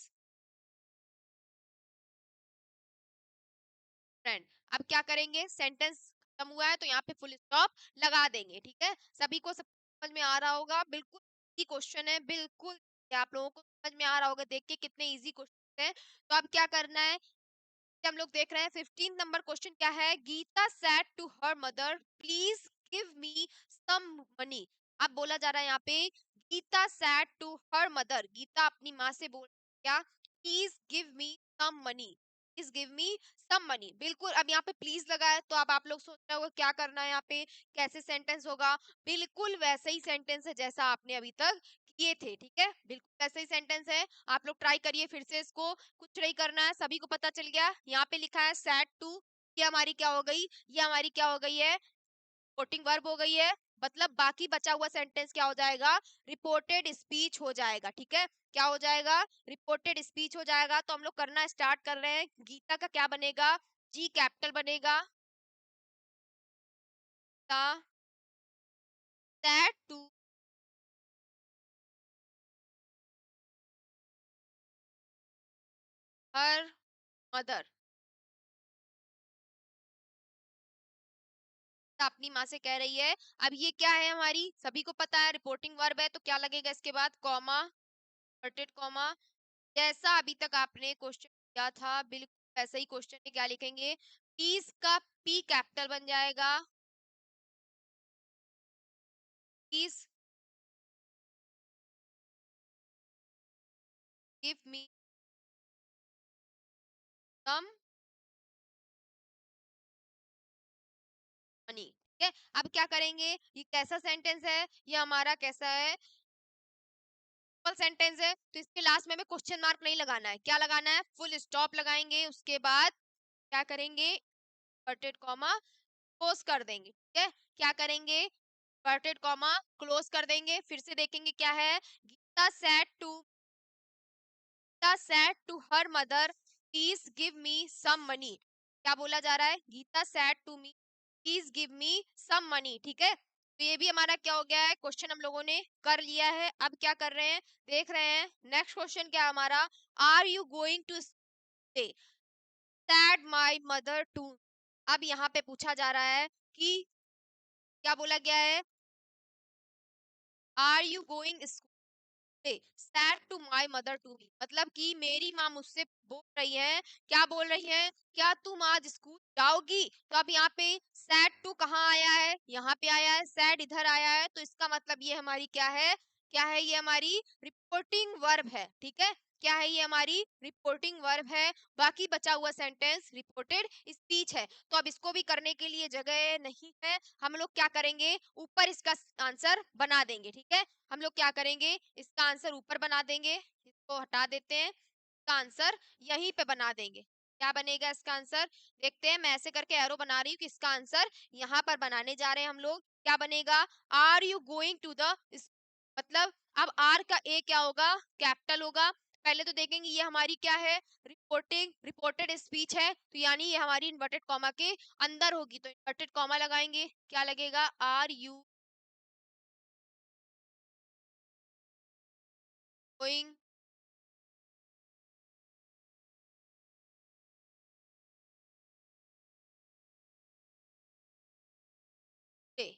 friend. अब क्या करेंगे, सेंटेंस खत्म हुआ है तो यहाँ पे फुल स्टॉप लगा देंगे। ठीक है, सभी को सब समझ में आ रहा होगा, बिल्कुल इजी क्वेश्चन है, बिल्कुल ये आप लोगों को समझ में आ रहा होगा देख के कितने इजी क्वेश्चन है। तो अब क्या करना है, कि हम लोग देख रहे हैं 15 नंबर क्वेश्चन क्या है, Gita said to her mother please give me some money. अब बोला जा रहा है यहाँ पे, Gita said to her mother, Gita अपनी माँ से बोल क्या, please give me some money, please give me some money. बिल्कुल, अब यहाँ पे प्लीज लगा है, तो अब आप लोग सोच रहे हो क्या करना है यहाँ पे, कैसे सेंटेंस होगा, बिल्कुल वैसे ही सेंटेंस है जैसा आपने अभी तक किए थे। ठीक है, बिल्कुल वैसे ही सेंटेंस है, आप लोग ट्राई करिए फिर से इसको। कुछ नहीं करना है, सभी को पता चल गया। यहाँ पे लिखा है सैड टू, ये हमारी क्या हो गई, ये हमारी क्या हो गई है, रिपोर्टिंग वर्ब हो गई है। मतलब बाकी बचा हुआ सेंटेंस क्या हो जाएगा, रिपोर्टेड स्पीच हो जाएगा। ठीक है, क्या हो जाएगा, रिपोर्टेड स्पीच हो जाएगा। तो हम लोग करना स्टार्ट कर रहे हैं। गीता का क्या बनेगा, जी कैपिटल बनेगा, the said to her mother, अपनी माँ से कह रही है। अब ये क्या है, हमारी सभी को पता है रिपोर्टिंग वर्ब है, तो क्या लगेगा इसके बाद, कॉमा, इन्वर्टेड कॉमा। जैसा अभी तक आपने क्वेश्चन किया था बिल्कुल वैसा ही क्वेश्चन में क्या लिखेंगे, प्लीज का पी कैपिटल बन जाएगा, please give me some money. ठीक है, अब क्या करेंगे, ये कैसा सेंटेंस है, ये हमारा कैसा है, सिंपल सेंटेंस है, तो इसके लास्ट में हमें क्वेश्चन मार्क नहीं लगाना है, क्या लगाना है, फुल स्टॉप लगाएंगे। उसके बाद क्या करेंगे, इन्वर्टेड कॉमा क्लोज कर देंगे। ठीक है, क्या करेंगे, इन्वर्टेड कॉमा क्लोज कर देंगे। फिर से देखेंगे क्या है, Gita said to, Gita said to her mother please give me some money. क्या बोला जा रहा है, Gita said to me please give me some money. ठीक है, तो ये भी हमारा क्या हो गया है, क्वेश्चन हम लोगों ने कर लिया है। अब क्या कर रहे हैं, देख रहे हैं नेक्स्ट क्वेश्चन क्या है हमारा, are you going to stay said my mother to. अब यहाँ पे पूछा जा रहा है कि क्या बोला गया है, are you going said to my mother to me, मतलब कि मेरी माँ मुझसे बोल रही है, क्या बोल रही है, क्या तुम आज स्कूल जाओगी। तो अब यहाँ पे सैड टू कहाँ आया है, यहाँ पे आया है, सैड इधर आया है, तो इसका मतलब ये हमारी क्या है, ये हमारी रिपोर्टिंग वर्ब है, ठीक है। क्या है, ये हमारी रिपोर्टिंग वर्ब है। बाकी बचा हुआ सेंटेंस रिपोर्टेड स्पीच है। तो अब इसको भी करने के लिए जगह नहीं है, हम लोग क्या करेंगे, ऊपर इसका आंसर बना देंगे, ठीक है। हम लोग क्या करेंगे, इसका आंसर ऊपर बना देंगे, इसको हटा देते हैं, इसका आंसर यहीं पे बना देंगे। क्या बनेगा इसका आंसर, देखते हैं, मैं ऐसे करके एरो बना रही हूँ कि इसका आंसर यहाँ पर बनाने जा रहे हैं हम लोग। क्या बनेगा, are you going to the, मतलब अब आर का ए क्या होगा, कैपिटल होगा। पहले तो देखेंगे ये हमारी क्या है, रिपोर्टेड स्पीच है, तो यानी ये हमारी इन्वर्टेड कॉमा के अंदर होगी, तो इन्वर्टेड कॉमा लगाएंगे, क्या लगेगा, आर यू गोइंग डे,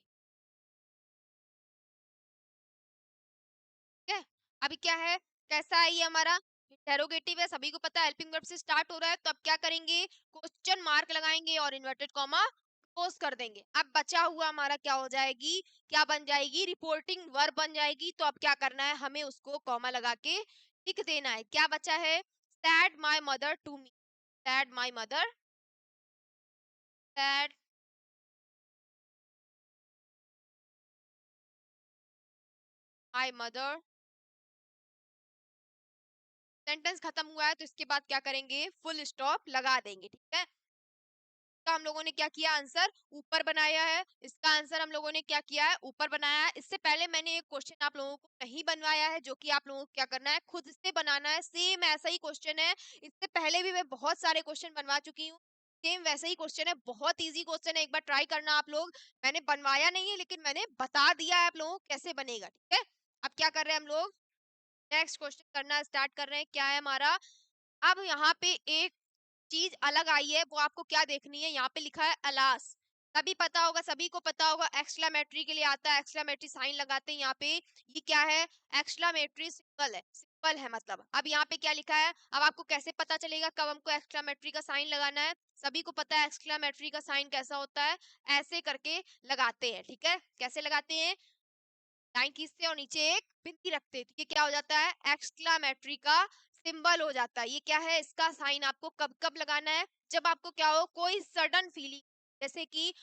ठीक है। अभी क्या है, कैसा है, ये हमारा इंटेरोगेटिव है, सभी को पता है हेल्पिंग वर्ब से स्टार्ट हो रहा है, तो अब क्या करेंगे, क्वेश्चन मार्क लगाएंगे और इन्वर्टेड कॉमा क्लोज कर देंगे। अब बचा हुआ हमारा क्या हो जाएगी, क्या बन जाएगी, रिपोर्टिंग वर्ब बन जाएगी। तो अब क्या करना है, हमें उसको कॉमा लगा के लिख देना है। क्या बचा है, said my mother to me, said my mother, said my mother. Sentence खत्म हुआ है, तो इसके बाद क्या करेंगे, फुल स्टॉप लगा देंगे, ठीक है। का हम लोगों ने क्या किया, आंसर ऊपर बनाया है, इसका आंसर हम लोगों ने क्या किया है, ऊपर बनाया है। इससे पहले मैंने एक क्वेश्चन आप लोगों को नहीं बनवाया है, जो कि आप लोगों को क्या करना है, खुद से बनाना है। सेम ऐसा ही क्वेश्चन है, इससे पहले भी मैं बहुत सारे क्वेश्चन बनवा चुकी हूँ, सेम वैसा ही क्वेश्चन है, बहुत इजी क्वेश्चन है, एक बार ट्राई करना आप लोग। मैंने बनवाया नहीं है, लेकिन मैंने बता दिया है आप लोगों को कैसे बनेगा, ठीक है। अब क्या कर रहे हैं हम लोग, नेक्स्ट क्वेश्चन करना स्टार्ट कर रहे हैं। क्या है हमारा, अब यहाँ पे एक चीज अलग आई है, वो आपको क्या देखनी है, यहाँ पे लिखा है अलास। तभी पता होगा, सभी को पता होगा, एक्सक्लेमेटरी के लिए आता है, एक्सक्लेमेटरी साइन लगाते हैं यहाँ पे। ये क्या है, एक्सक्लेमेटरी सिंबल है, सिंबल है मतलब। अब यहाँ पे क्या लिखा है, अब आपको कैसे पता चलेगा कब हमको एक्सक्लेमेटरी का साइन लगाना है। सभी को पता है एक्सक्लेमेटरी का साइन कैसा होता है, ऐसे करके लगाते हैं, ठीक है। कैसे लगाते हैं, लाइन खींचते हैं और नीचे एक बिंदी रखते हैं, तो ये क्या हो जाता है, एक्सक्लामेटरी का सिंबल हो जाता है। ये क्या है, इसका साइन आपको कब कब लगाना है, जब आपको क्या हो, कोई सडन फीलिंग, जैसे कि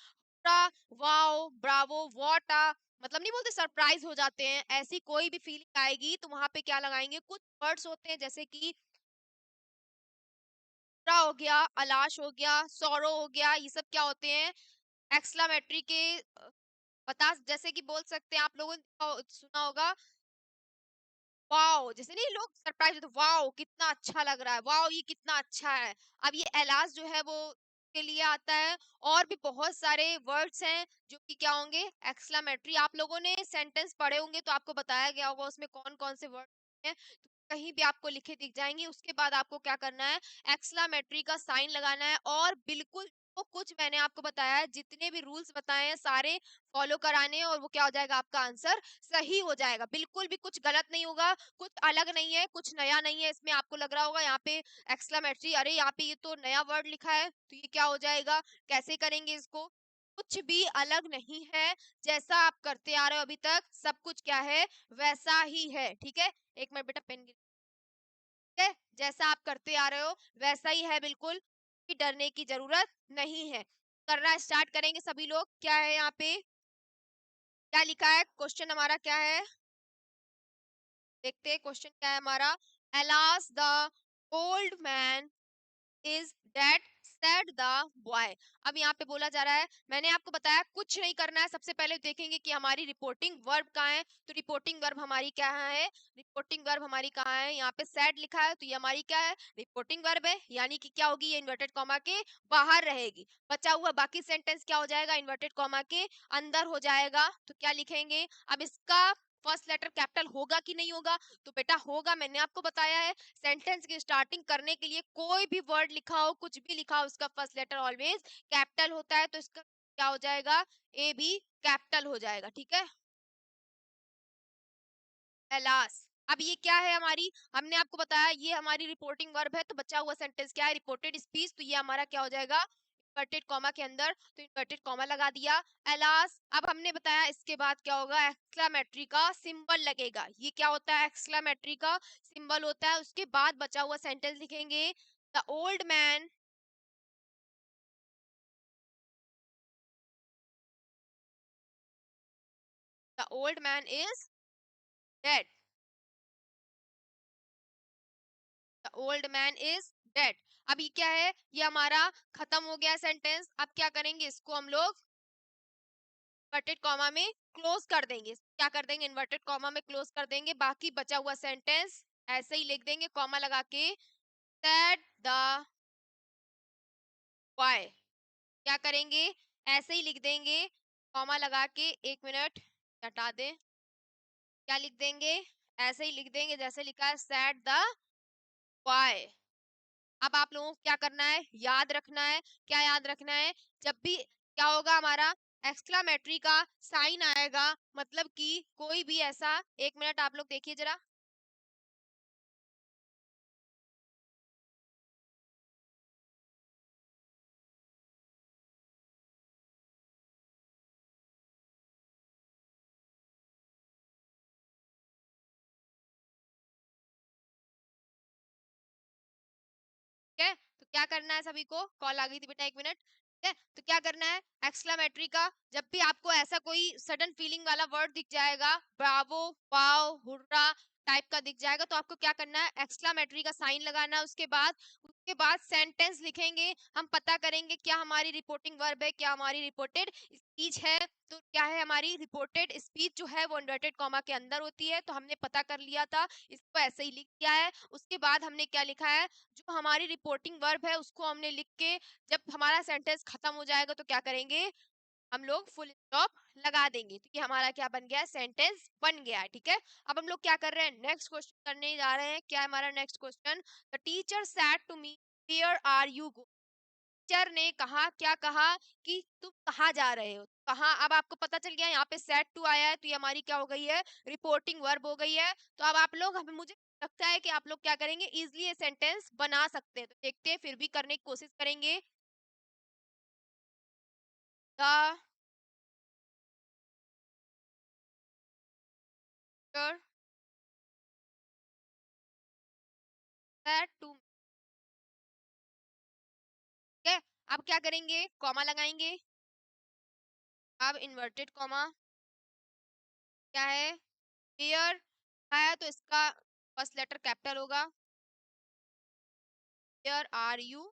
वाओ, ब्रावो, व्हाट आ, मतलब नहीं बोलते सरप्राइज हो जाते हैं, ऐसी कोई भी फीलिंग आएगी तो वहां पे क्या लगाएंगे, कुछ वर्ड्स होते हैं, जैसे कि हो गया, अलाश हो गया, सौरो हो गया, ये सब क्या होते हैं, एक्सक्लामेटरी के बता, जैसे कि बोल सकते हैं, आप लोगों ने सुना होगा, वाओ, जैसे नहीं लोग सरप्राइज होते, वाओ कितना अच्छा लग रहा है, वाओ ये कितना अच्छा है। अब ये एलास जो है वो के लिए आता है। और भी बहुत सारे वर्ड्स हैं जो कि क्या होंगे, एक्सक्लेमेटरी। आप लोगों ने सेंटेंस पढ़े होंगे तो आपको बताया गया होगा उसमें कौन कौन से वर्ड हैं, तो कहीं भी आपको लिखे दिख जाएंगे। उसके बाद आपको क्या करना है, एक्सक्लेमेटरी का साइन लगाना है, और बिल्कुल तो कुछ मैंने आपको बताया है, जितने भी रूल्स बताए हैं सारे फॉलो कराने हैं, और वो क्या हो जाएगा, आपका आंसर सही हो जाएगा। बिल्कुल भी कुछ गलत नहीं होगा, कुछ अलग नहीं है, कुछ नया नहीं है इसमें। आपको लग रहा होगा यहाँ पे एक्सक्लेमेटरी, अरे यहाँ पे ये तो नया वर्ड लिखा है, तो ये क्या हो जाएगा, कैसे करेंगे इसको, कुछ भी अलग नहीं है। जैसा आप करते आ रहे हो अभी तक, सब कुछ क्या है, वैसा ही है, ठीक है। एक मिनट बेटा, पेन, ठीक है, जैसा आप करते आ रहे हो वैसा ही है, बिल्कुल भी डरने की जरूरत नहीं है। करना स्टार्ट करेंगे सभी लोग। क्या है यहाँ पे, क्या लिखा है, क्वेश्चन हमारा क्या है, देखते हैं क्वेश्चन क्या है हमारा। Alas the old man is dead said the boy. अब यहाँ पे बोला जा रहा है, मैंने आपको बताया कुछ नहीं करना है, सबसे पहले देखेंगे कि हमारी रिपोर्टिंग वर्ब कहाँ है। तो रिपोर्टिंग वर्ब हमारी क्या है, रिपोर्टिंग वर्ब हमारी कहाँ है, यहाँ पे सेड लिखा है, तो ये हमारी क्या है, रिपोर्टिंग वर्ब है, यानी कि क्या होगी, ये इन्वर्टेड कॉमा के बाहर रहेगी। बचा हुआ बाकी सेंटेंस क्या हो जाएगा, इन्वर्टेड कॉमा के अंदर हो जाएगा। तो क्या लिखेंगे, अब इसका फर्स्ट लेटर कैपिटल होगा कि नहीं होगा? तो बेटा होगा, मैंने आपको बताया है। सेंटेंस की स्टार्टिंग करने के लिए कोई भी वर्ड लिखा हो, कुछ भी लिखा हो, उसका फर्स्ट लेटर ऑलवेज कैपिटल होता है, तो इसका क्या हो जाएगा? ए भी कैपिटल हो जाएगा, ठीक है। एलास, अब ये क्या है हमारी, हमने आपको बताया ये हमारी रिपोर्टिंग वर्ब है, तो बचा हुआ सेंटेंस क्या है? रिपोर्टेड स्पीच, तो ये हमारा क्या हो जाएगा? इन्वर्टेड कॉमा के अंदर, तो इन्वर्टेड कॉमा लगा दिया। एलास, अब हमने बताया इसके बाद क्या होगा? एक्सक्लामेटरी का सिंबल लगेगा। ये क्या होता है? एक्सक्लामेटरी का सिंबल होता है। उसके बाद बचा हुआ सेंटेंस लिखेंगे, the old man, the old man is dead, the old man is dead. अब ये क्या है? ये हमारा खत्म हो गया सेंटेंस। अब क्या करेंगे? इसको हम लोग इन्वर्टेड कॉमा में क्लोज कर देंगे। क्या कर देंगे? इन्वर्टेड कॉमा में क्लोज कर देंगे। बाकी बचा हुआ सेंटेंस ऐसे ही लिख देंगे कॉमा लगा के, दैट द वाई। क्या करेंगे? ऐसे ही लिख देंगे कॉमा लगा के, एक मिनट हटा दें। क्या लिख देंगे? ऐसे ही लिख देंगे जैसे लिखा है, सेट द वाई। अब आप लोगों को क्या करना है? याद रखना है। क्या याद रखना है? जब भी क्या होगा हमारा एक्सक्लामेटरी का साइन आएगा, मतलब कि कोई भी ऐसा, एक मिनट आप लोग देखिए जरा। ठीक है, तो क्या करना है? सभी को कॉल आ गई थी बेटा, एक मिनट। ठीक है, तो क्या करना है? एक्सक्लामेटरी का जब भी आपको ऐसा कोई सडन फीलिंग वाला वर्ड दिख जाएगा, ब्रावो, वाओ, हुर्रा टाइप का दिख जाएगा, तो आपको क्या करना है? एक्सक्लामेटरी का साइन लगाना है। उसके बाद सेंटेंस लिखेंगे। हम पता करेंगे क्या हमारी रिपोर्टिंग वर्ब है, क्या हमारी रिपोर्टेड स्पीच है। तो क्या है? हमारी रिपोर्टेड स्पीच जो है वो इन्वर्टेड कॉमा के अंदर होती है, तो हमने पता कर लिया था, इसको ऐसे ही लिख दिया है। उसके बाद हमने क्या लिखा है? जो हमारी रिपोर्टिंग वर्ब है उसको हमने लिख के, जब हमारा सेंटेंस खत्म हो जाएगा तो क्या करेंगे? हम लोग फुल स्टॉप लगा देंगे, क्योंकि हमारा क्या बन गया है? सेंटेंस बन गया है। ठीक है, अब हम लोग क्या कर रहे हैं? नेक्स्ट क्वेश्चन करने जा रहे हैं। क्या है हमारा next question? The teacher said to me, where are you go. Teacher ने कहा, क्या कहा? कि तुम कहाँ जा रहे हो, कहाँ। अब आपको पता चल गया यहाँ पे सेट टू आया है, तो ये हमारी क्या हो गई है? रिपोर्टिंग वर्ब हो गई है। तो अब आप लोग, हमें मुझे लगता है कि आप लोग क्या करेंगे? इजिली ये सेंटेंस बना सकते हैं, तो देखते हैं, फिर भी करने की कोशिश करेंगे। द टीचर सेट टू, ठीक है। अब क्या करेंगे? कॉमा लगाएंगे। अब इन्वर्टेड कॉमा, क्या है? हियर है, तो इसका फर्स्ट लेटर कैपिटल होगा। हियर आर यू,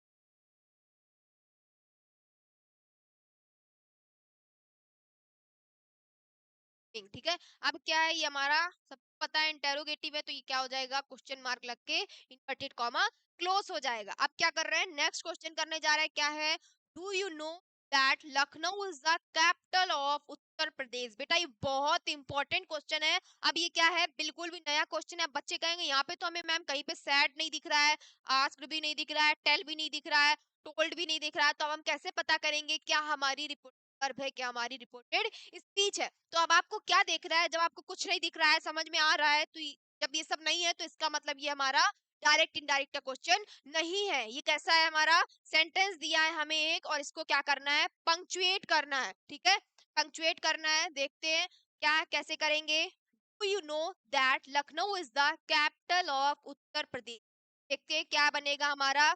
ठीक है। अब क्या है? ये हमारा सब पता है इंटेरोगेटिव है, तो ये क्या हो जाएगा? क्वेश्चन मार्क लग के इन्वर्टेड कॉमा क्लोज हो जाएगा। अब क्या कर रहे हैं? नेक्स्ट क्वेश्चन करने जा रहे हैं। क्या है? Do you know that Lucknow is the capital of Uttar Pradesh. बेटा ये बहुत इंपॉर्टेंट क्वेश्चन है। अब ये क्या है? बिल्कुल भी नया क्वेश्चन है। बच्चे कहेंगे यहाँ पे तो हमें मैम कहीं पे सैड नहीं दिख रहा है, आस्क्ड भी नहीं दिख रहा है, टेल भी नहीं दिख रहा है, टोल्ड भी नहीं दिख रहा है, तो अब हम कैसे पता करेंगे क्या हमारी रिपोर्ट वर्ब है, क्या हमारी रिपोर्टेड स्पीच है? तो अब आपको क्या दिख रहा है? जब आपको कुछ नहीं दिख रहा है, समझ में आ रहा है, तो जब ये सब नहीं है, तो इसका मतलब ये हमारा डायरेक्ट इनडायरेक्ट का क्वेश्चन नहीं है। ये कैसा है? हमारा सेंटेंस दिया है हमें एक, और इसको क्या करना है? पंक्चुएट करना है। ठीक है, पंक्चुएट करना है। देखते हैं क्या कैसे करेंगे। Do you know that Lucknow is the capital of Uttar Pradesh. देखते हैं क्या बनेगा हमारा।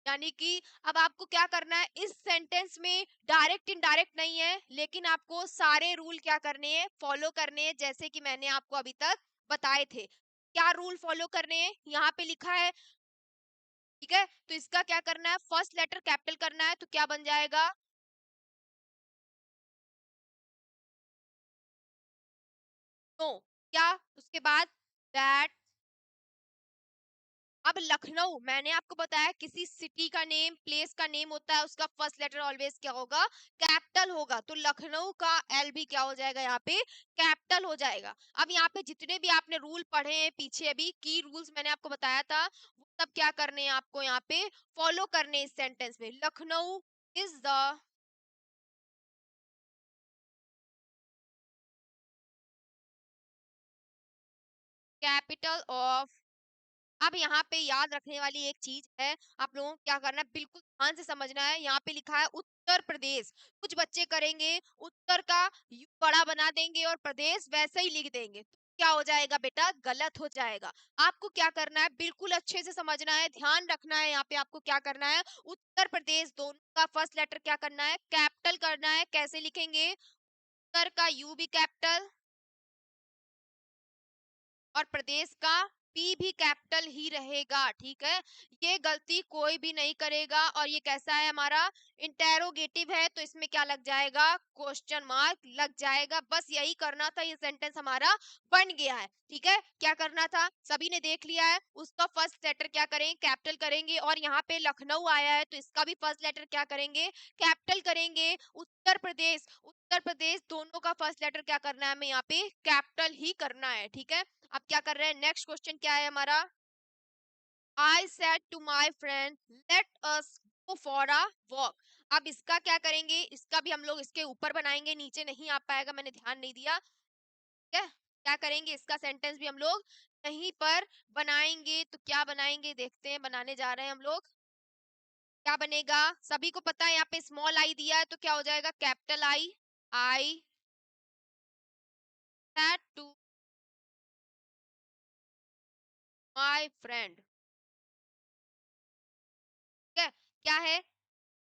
यानी कि अब आपको क्या करना है? इस सेंटेंस में डायरेक्ट इनडायरेक्ट नहीं है, लेकिन आपको सारे रूल क्या करने हैं? फॉलो करने हैं, जैसे कि मैंने आपको अभी तक बताए थे। क्या रूल फॉलो करने हैं? यहाँ पे लिखा है, ठीक है। तो इसका क्या करना है? फर्स्ट लेटर कैपिटल करना है, तो क्या बन जाएगा? नो। क्या? उसके बाद दैट, अब लखनऊ मैंने आपको बताया किसी सिटी का नेम, प्लेस का नेम होता है, उसका फर्स्ट लेटर ऑलवेज क्या होगा? कैपिटल होगा। तो लखनऊ का एल भी क्या हो जाएगा यहाँ पे? कैपिटल हो जाएगा। अब यहाँ पे जितने भी आपने रूल पढ़े हैं पीछे, अभी की रूल्स मैंने आपको बताया था, वो सब क्या करने हैं आपको यहाँ पे फॉलो करने हैं इस सेंटेंस में। Lucknow is the capital of. अब यहाँ पे याद रखने वाली एक चीज है, आप लोगों को क्या करना है, बिल्कुल ध्यान से समझना है। यहाँ पे लिखा है उत्तर प्रदेश। कुछ बच्चे करेंगे उत्तर का यू बड़ा बना देंगे और प्रदेश वैसे ही लिख देंगे, तो क्या हो जाएगा बेटा? गलत हो जाएगा। आपको क्या करना है, बिल्कुल अच्छे से समझना है, ध्यान रखना है। यहाँ पे आपको क्या करना है, उत्तर प्रदेश दोनों का फर्स्ट लेटर क्या करना है? कैपिटल करना है। कैसे लिखेंगे? उत्तर का यू भी कैपिटल और प्रदेश का पी भी कैपिटल ही रहेगा, ठीक है। ये गलती कोई भी नहीं करेगा। और ये कैसा है हमारा? इंटेरोगेटिव है, तो इसमें क्या लग जाएगा? क्वेश्चन मार्क लग जाएगा। बस यही करना था, ये सेंटेंस हमारा बन गया है, ठीक है। क्या करना था, सभी ने देख लिया है। उसका फर्स्ट लेटर क्या करेंगे? कैपिटल करेंगे। और यहाँ पे लखनऊ आया है, तो इसका भी फर्स्ट लेटर क्या करेंगे? कैपिटल करेंगे। उत्तर प्रदेश दोनों का फर्स्ट लेटर क्या करना है? हमें यहाँ पे कैपिटल ही करना है, ठीक है। अब क्या कर रहे हैं, नेक्स्ट क्वेश्चन क्या है हमारा? I said to my friend let us go for a walk. अब इसका क्या करेंगे? इसका भी हम लोग इसके ऊपर बनाएंगे, नीचे नहीं आ पाएगा, मैंने ध्यान नहीं दिया, ठीक है। क्या करेंगे, इसका सेंटेंस भी हम लोग यहीं पर बनाएंगे। तो क्या बनाएंगे, देखते हैं, बनाने जा रहे हैं हम लोग। क्या बनेगा? सभी को पता है यहाँ पे स्मॉल आई दिया है, तो क्या हो जाएगा? Capital I. I said to my friend, ठीक है। क्या है,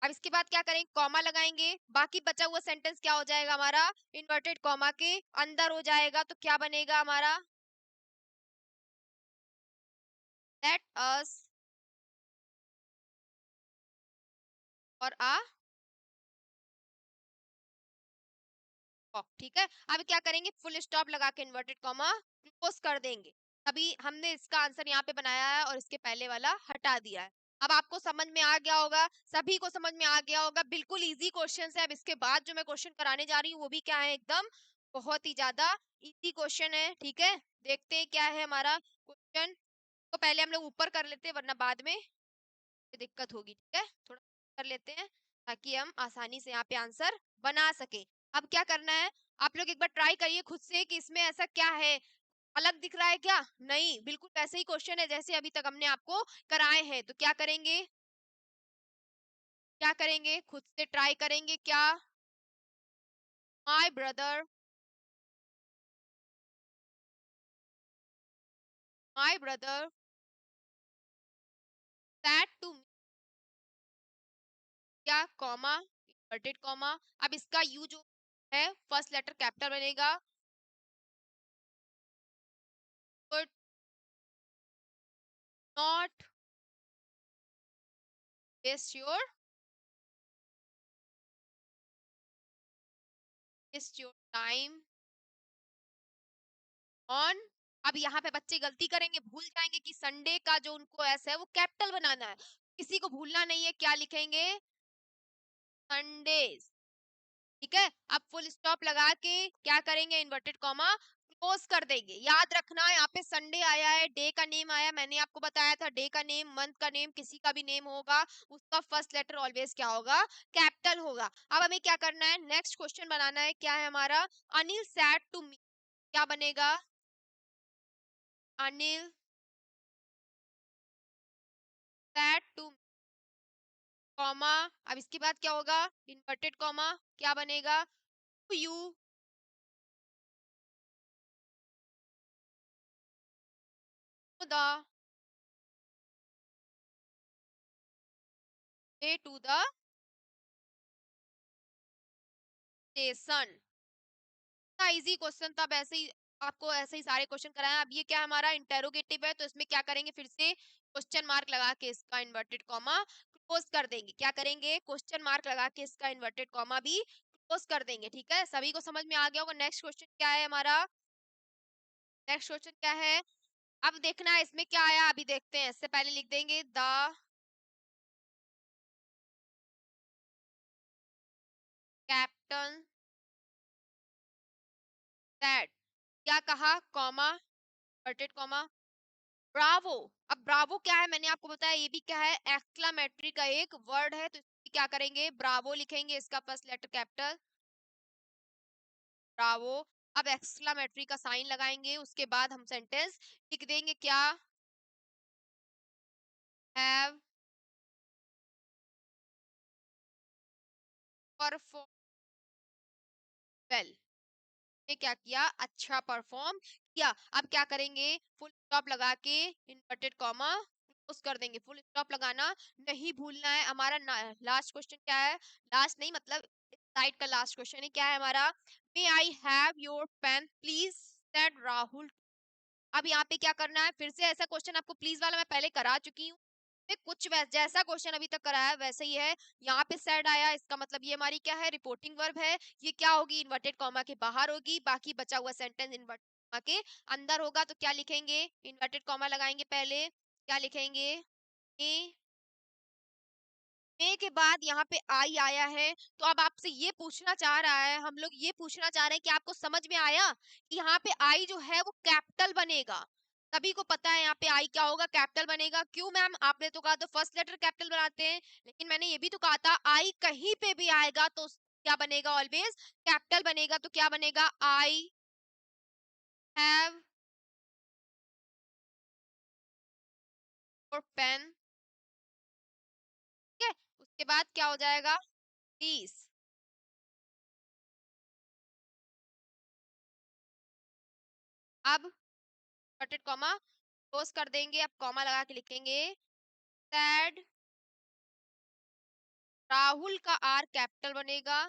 अब इसके बाद क्या करेंगे? कॉमा लगाएंगे। बाकी बचा हुआ सेंटेंस क्या हो जाएगा हमारा? इन्वर्टेड कॉमा के अंदर हो जाएगा। तो क्या बनेगा हमारा? लेट अस और आ वॉक, ठीक है। अब क्या करेंगे? फुल स्टॉप लगा के इन्वर्टेड कॉमा क्लोज कर देंगे। अभी हमने इसका आंसर यहाँ पे बनाया है और इसके पहले वाला हटा दिया है। अब आपको समझ में आ गया होगा, सभी को समझ में आ गया होगा। बिल्कुल इजी क्वेश्चन है। अब इसके बाद जो मैं क्वेश्चन कराने जा रही हूँ वो भी क्या है, एकदम बहुत ही ज्यादा इजी क्वेश्चन है, ठीक है। देखते हैं क्या है हमारा क्वेश्चन। तो पहले हम लोग ऊपर कर लेते हैं, वरना बाद में दिक्कत होगी, ठीक है। थोड़ा कर लेते हैं ताकि हम आसानी से यहाँ पे आंसर बना सके। अब क्या करना है, आप लोग एक बार ट्राई करिए खुद से कि इसमें ऐसा क्या है, अलग दिख रहा है क्या? नहीं, बिल्कुल वैसे ही क्वेश्चन है जैसे अभी तक हमने आपको कराए हैं। तो क्या करेंगे, क्या करेंगे, खुद से ट्राई करेंगे क्या? My brother, my brother said to, क्या कॉमा, इन्वर्टेड कॉमा। अब इसका यू जो है फर्स्ट लेटर कैपिटल बनेगा। Good not waste your time on. अब यहाँ पे बच्चे गलती करेंगे, भूल जाएंगे कि संडे का जो उनको ऐसा है वो कैपिटल बनाना है। किसी को भूलना नहीं है, क्या लिखेंगे? संडेज, ठीक है। अब फुल स्टॉप लगा के क्या करेंगे? इन्वर्टेड कॉमा क्लोज कर देंगे। याद रखना यहाँ पे संडे आया है, डे का नेम आया, मैंने आपको बताया था डे का नेम, मंथ का नेम, किसी का भी नेम होगा, उसका फर्स्ट लेटर ऑलवेज क्या होगा? कैपिटल होगा। अब हमें क्या करना है, नेक्स्ट क्वेश्चन बनाना है। क्या है हमारा? अनिल सैड टू मी, क्या बनेगा? Anil said to comma. अब इसके बाद क्या होगा? इन्वर्टेड कॉमा, क्या बनेगा? You the way to the station. Easy question था, वैसे ही आपको ऐसे ही सारे क्वेश्चन कराए हैं। अब ये क्या है हमारा? इंटेरोगेटिव है, तो इसमें क्या करेंगे? फिर से क्वेश्चन मार्क लगा के इसका इन्वर्टेड कॉमा क्लोज कर देंगे। क्या करेंगे? क्वेश्चन मार्क लगा के इसका इन्वर्टेड कॉमा भी क्लोज कर देंगे, ठीक है। सभी को समझ में आ गया होगा। नेक्स्ट क्वेश्चन क्या है हमारा? नेक्स्ट क्वेश्चन क्या है? अब देखना है इसमें क्या आया, अभी देखते हैं। इससे पहले लिख देंगे द कैप्टन सेड, क्या कहा, कॉमा, इन्वर्टेड कॉमा, ब्रावो। अब ब्रावो क्या है, मैंने आपको बताया ये भी क्या है, एक्सक्लामेटरी का एक वर्ड है, तो इसकी क्या करेंगे, ब्रावो लिखेंगे, इसका फर्स्ट लेटर कैपिटल ब्रावो। अब एक्सक्लामेटरी का साइन लगाएंगे, उसके बाद हम सेंटेंस लिख देंगे क्या, हैव परफॉर्म वेल, ने क्या किया, अच्छा परफॉर्म किया। अब क्या करेंगे, फुल स्टॉप लगा के इन्वर्टेड कॉमा क्लोज कर देंगे। फुल स्टॉप लगाना नहीं भूलना है। हमारा लास्ट क्वेश्चन क्या है, लास्ट नहीं मतलब साइड का लास्ट क्वेश्चन है, क्या है हमारा, may I have your pen please, said Rahul. अब यहाँ पे क्या करना है, फिर से ऐसा क्वेश्चन, आपको प्लीज वाला मैं पहले करा चुकी हूँ, कुछ जैसा क्वेश्चन अभी तक कराया वैसे ही है। यहाँ पे सेड आया, इसका मतलब ये हमारी क्या है, रिपोर्टिंग वर्ब है। ये क्या होगी, इन्वर्टेड कॉमा के बाहर होगी, बाकी बचा हुआ सेंटेंस इन्वर्टेड कॉमा के अंदर होगा। तो क्या लिखेंगे, इन्वर्टेड कॉमा लगाएंगे पहले, क्या लिखेंगे, ए ए के बाद यहाँ पे आई आया है। तो अब आपसे ये पूछना चाह रहा है, हम लोग ये पूछना चाह रहे हैं कि आपको समझ में आया कि यहाँ पे आई जो है वो कैपिटल बनेगा। सभी को पता है यहाँ पे आई क्या होगा, कैपिटल बनेगा। क्यों मैम, आपने तो कहा तो फर्स्ट लेटर कैपिटल बनाते हैं, लेकिन मैंने ये भी तो कहा था आई कहीं पे भी आएगा तो क्या बनेगा, ऑलवेज कैपिटल बनेगा। तो क्या बनेगा, आई हैव और पेन, ठीक है। उसके बाद क्या हो जाएगा, प्लीज। अब कटेड कॉमा क्लोज कर देंगे, अब कॉमा लगा के लिखेंगे सैड, राहुल का आर कैपिटल बनेगा,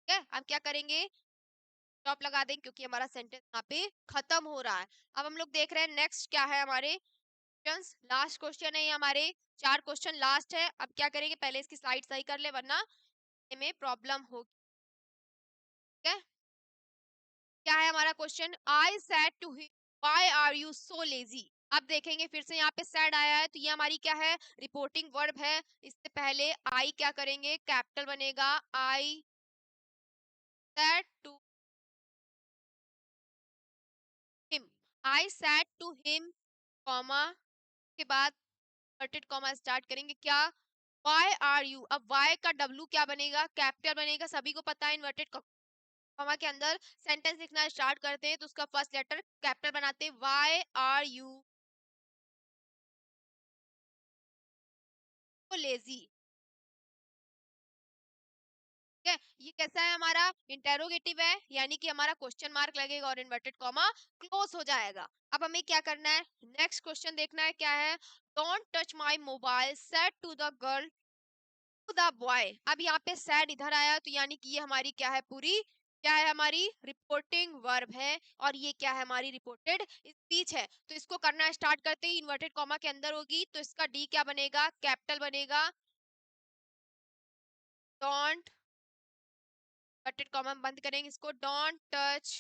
ठीक है। अब क्या करेंगे, स्टॉप लगा देंगे क्योंकि हमारा सेंटेंस यहाँ पे खत्म हो रहा है। अब हम लोग देख रहे हैं नेक्स्ट क्या है हमारे क्वेश्चंस, लास्ट क्वेश्चन है ये हमारे, 4 क्वेश्चन लास्ट है। अब क्या करेंगे, पहले इसकी स्लाइड सही कर ले वरना में प्रॉब्लम होगी, ठीक है। क्या है हमारा question, I said to him why are you so lazy. अब देखेंगे फिर से यहाँ पे सैड आया है, तो ये हमारी क्या है, रिपोर्टिंग वर्ब है। इससे पहले आई क्या करेंगे, कैपिटल बनेगा, I said to him, I said to him, comma के बाद इन्वर्टेड कॉमा स्टार्ट करेंगे, क्या, वाई आर यू। अब वाई का डब्ल्यू क्या बनेगा, कैपिटल बनेगा, सभी को पता है। इन्वर्टेड कॉमा के अंदर सेंटेंस लिखना स्टार्ट करते हैं तो उसका फर्स्ट लेटर कैपिटल बनाते हैं, वाई आर यू लेजी, ठीक है। ये कैसा है हमारा, इंटेरोगेटिव है, यानी कि हमारा क्वेश्चन मार्क लगेगा और इन्वर्टेड कॉमा क्लोज हो जाएगा। अब हमें क्या करना है, नेक्स्ट क्वेश्चन देखना है, क्या है, don't touch my mobile said to the girl to the boy. अब यहाँ पे सैड इधर आया तो यानी कि ये हमारी क्या है, पूरी क्या है, हमारी रिपोर्टिंग वर्ब है, और ये क्या है, हमारी रिपोर्टेड स्पीच है। तो इसको करना स्टार्ट करते ही इन्वर्टेड कॉमा के अंदर होगी, तो इसका डी क्या बनेगा, कैपिटल बनेगा, डोंट, इन्वर्टेड कॉमा बंद करेंगे इसको, डोंट टच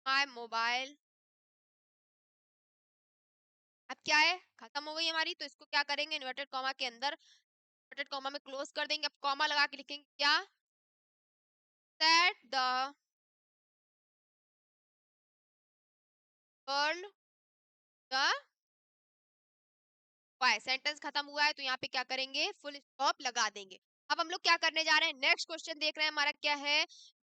माय मोबाइल। अब क्या है, खत्म हो गई हमारी, तो इसको क्या करेंगे, इन्वर्टेड कॉमा के अंदर, इन्वर्टेड कॉमा में क्लोज कर देंगे। अब कॉमा लगा के लिखेंगे क्या, that the girl the why, sentence खत्म हुआ है तो यहाँ पे क्या करेंगे, फुल स्टॉप लगा देंगे। अब हम लोग क्या करने जा रहे हैं, नेक्स्ट क्वेश्चन देख रहे हैं, हमारा क्या है,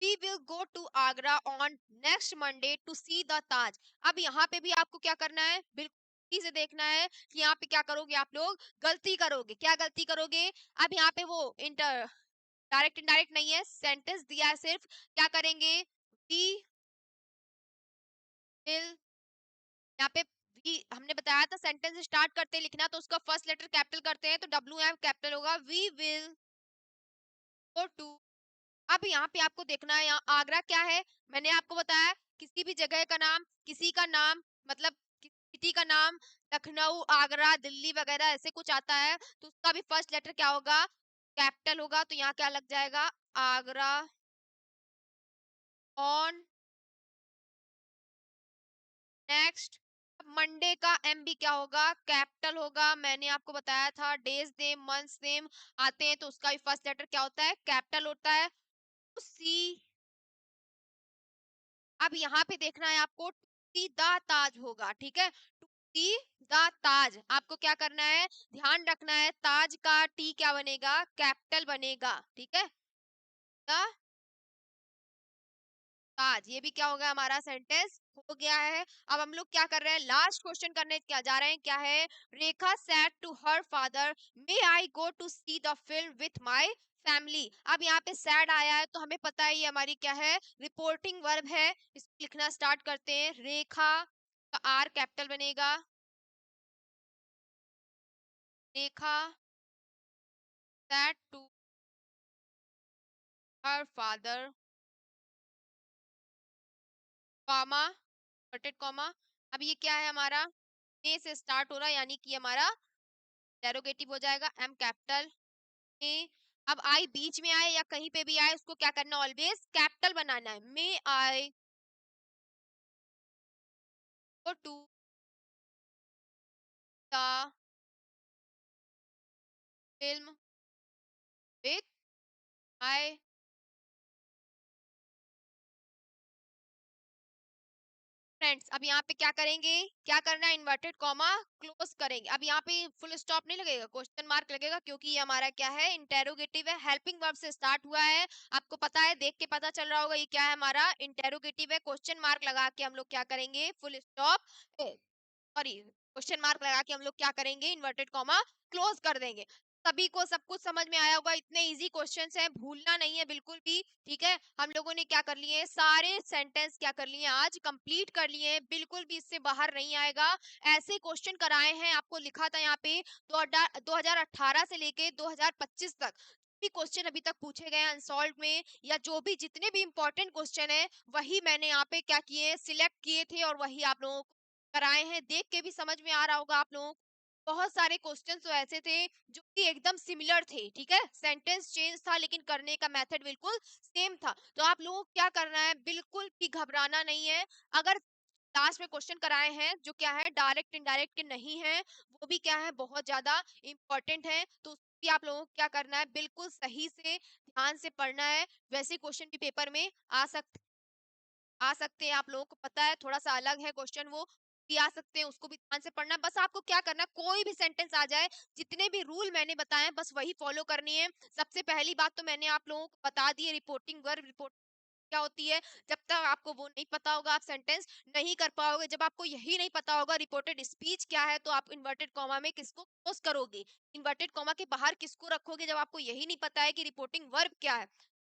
we will go to Agra on next Monday to see the Taj. अब यहाँ पे भी आपको क्या करना है, बिल्कुल से देखना है कि यहाँ पे क्या करोगे, आप लोग गलती करोगे, क्या गलती करोगे। अब यहाँ पे वो इंटर डायरेक्ट इनडायरेक्ट नहीं है, सेंटेंस दिया है सिर्फ, क्या करेंगे, वी विल, यहाँ पे भी हमने बताया था सेंटेंस स्टार्ट करते हैं लिखना तो उसका फर्स्ट लेटर कैपिटल करते हैं, तो डब्ल्यू एम कैपिटल होगा, वी विल गो टू। अब यहाँ पे आपको देखना है, यहाँ आगरा क्या है, मैंने आपको बताया किसी भी जगह का नाम, किसी का नाम, मतलब किसी सिटी का नाम लखनऊ, आगरा, दिल्ली वगैरह ऐसे कुछ आता है, तो उसका भी फर्स्ट लेटर क्या होगा? कैपिटल होगा, तो यहाँ क्या लग जाएगा? आगरा। ऑन नेक्स्ट, मंडे का एमबी क्या होगा? कैपिटल होगा। मैंने आपको बताया था डेज नेम, मंथ्स नेम आते हैं तो उसका भी फर्स्ट लेटर क्या होता है? कैपिटल होता है। सी, अब यहाँ पे देखना है आपको, सी द ताज होगा, ठीक है? टू सी द ताज, आपको क्या करना है? ध्यान रखना है, ताज का टी क्या बनेगा? कैपिटल बनेगा, ठीक है? द आज ये भी क्या हो गया? हमारा सेंटेंस हो गया है। अब हम लोग क्या कर रहे हैं? लास्ट क्वेश्चन करने क्या जा रहे हैं? क्या है? Rekha said to her father, may I go to see the film with my family. अब यहाँ पे सैड आया है तो हमें पता है ये हमारी क्या है? रिपोर्टिंग वर्ब है। इसको लिखना स्टार्ट करते हैं। रेखा का आर कैपिटल बनेगा। Rekha said to her father, comma, inverted comma. अब ये क्या है हमारा? ए से स्टार्ट हो रहा है, यानी कि हमारा डेरोगेटिव हो जाएगा। एम कैपिटल में, अब आई बीच में आए या कहीं पे भी आए, उसको क्या करना? ऑलवेज कैपिटल बनाना है। May I go to the film with my friends. अब यहाँ पे क्या करेंगे? क्या करना है? इन्वर्टेड कॉमा क्लोज करेंगे। अब यहाँ पे फुल स्टॉप नहीं लगेगा, क्वेश्चन मार्क लगेगा, क्योंकि ये हमारा क्या है? इंटेरोगेटिव है, हेल्पिंग वर्ब से स्टार्ट हुआ है। आपको पता है, देख के पता चल रहा होगा ये क्या है? हमारा इंटेरोगेटिव है। क्वेश्चन मार्क लगा के हम लोग क्या करेंगे? Full stop, sorry, question mark लगा के हम लोग क्या करेंगे? इन्वर्टेड कॉमा क्लोज कर देंगे। सभी को सब कुछ समझ में आया होगा। इतने इजी क्वेश्चंस हैं, भूलना नहीं है बिल्कुल भी, ठीक है? हम लोगों ने क्या कर लिए हैं? सारे सेंटेंस क्या कर लिए हैं? आज कंप्लीट कर लिए हैं, बिल्कुल भी इससे बाहर नहीं आएगा। ऐसे क्वेश्चन कराए हैं, आपको लिखा था यहाँ पे 2018 से लेके 2025 तक भी क्वेश्चन अभी तक पूछे गए हैं अनसॉल्व में, या जो भी जितने भी इंपॉर्टेंट क्वेश्चन है वही मैंने यहाँ पे क्या किए? सिलेक्ट किए थे और वही आप लोगों को कराए हैं। देख के भी समझ में आ रहा होगा आप लोगों को। बहुत सारे क्वेश्चंस तो ऐसे थे जो कि एकदम सिमिलर थे, ठीक है? सेंटेंस चेंज था लेकिन करने का मेथड बिल्कुल सेम था। तो आप लोगों को क्या करना है? बिल्कुल भी घबराना नहीं है। अगर लास्ट में क्वेश्चन कराए हैं जो क्या है? डायरेक्ट इनडायरेक्ट के नहीं है, वो भी क्या है? बहुत ज्यादा इंपॉर्टेंट है, तो उसको भी आप लोगों को क्या करना है? बिल्कुल सही से ध्यान से पढ़ना है। वैसे क्वेश्चन भी पेपर में आ सकते हैं, आप लोगों को पता है, थोड़ा सा अलग है क्वेश्चन, वो भी आ सकते हैं, उसको भी ध्यान से पढ़ना है। बस आपको क्या करना है? कोई भी सेंटेंस आ जाए, जितने भी रूल मैंने बताए हैं बस वही फॉलो करनी है। सबसे पहली बात तो मैंने आप लोगों को बता दी है, रिपोर्टिंग वर्ब। रिपोर्ट क्या होती है? जब तक आपको वो नहीं पता होगा आप सेंटेंस नहीं कर पाओगे। जब आपको यही नहीं पता होगा रिपोर्टेड स्पीच क्या है, तो आप इन्वर्टेड कॉमा में किसको क्लोज करोगे? इन्वर्टेड कॉमा के बाहर किसको रखोगे जब आपको यही नहीं पता है कि रिपोर्टिंग वर्ब क्या है?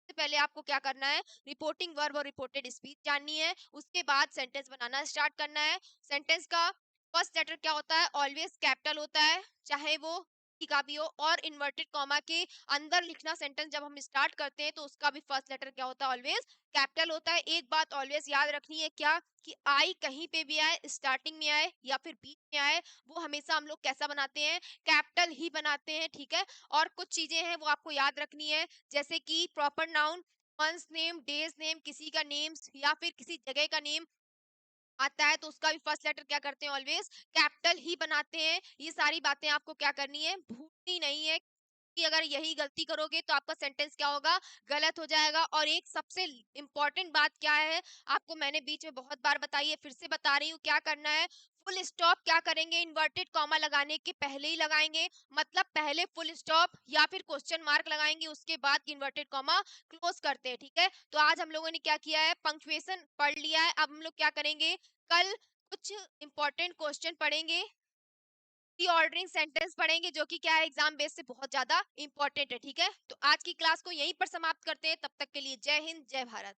सबसे पहले आपको क्या करना है? रिपोर्टिंग वर्ब और रिपोर्टेड स्पीच जाननी है, उसके बाद सेंटेंस बनाना स्टार्ट करना है। सेंटेंस का फर्स्ट लेटर क्या होता है? ऑलवेज कैपिटल होता है, चाहे वो किसी का भी हो। और इन्वर्टेड कॉमा के अंदर लिखना सेंटेंस जब हम स्टार्ट करते हैं तो उसका भी फर्स्ट लेटर क्या होता है? ऑलवेज कैपिटल होता है। एक बात ऑलवेज याद रखनी है, क्या? कि आई कहीं पे भी आए, स्टार्टिंग में आए या फिर बीच में आए, वो हमेशा हम लोग कैसा बनाते हैं? कैपिटल ही बनाते हैं, ठीक है? और कुछ चीजें हैं वो आपको याद रखनी है, जैसे कि proper noun, months name, days name, किसी का नेम्स या फिर किसी जगह का नेम आता है तो उसका भी फर्स्ट लेटर क्या करते हैं? ऑलवेज कैपिटल ही बनाते हैं। ये सारी बातें आपको क्या करनी है? भूलनी नहीं है, कि अगर यही गलती करोगे तो आपका सेंटेंस क्या होगा? गलत हो जाएगा। और एक सबसे इम्पोर्टेंट बात क्या है? आपको मैंने बीच में बहुत बार बताई है, फिर से बता रही हूँ, क्या करना है? फुल स्टॉप क्या करेंगे? इन्वर्टेड कॉमा लगाने के पहले ही लगाएंगे, मतलब पहले फुल स्टॉप या फिर क्वेश्चन मार्क लगाएंगे, उसके बाद इन्वर्टेड कॉमा क्लोज करते हैं, ठीक है? तो आज हम लोगों ने क्या किया है? पंक्चुएशन पढ़ लिया है। अब हम लोग क्या करेंगे? कल कुछ इंपॉर्टेंट क्वेश्चन पढ़ेंगे, रीऑर्डरिंग सेंटेंस पढ़ेंगे, जो कि क्या है? एग्जाम बेस से बहुत ज्यादा इंपॉर्टेंट है, ठीक है? तो आज की क्लास को यहीं पर समाप्त करते हैं। तब तक के लिए जय हिंद, जय भारत।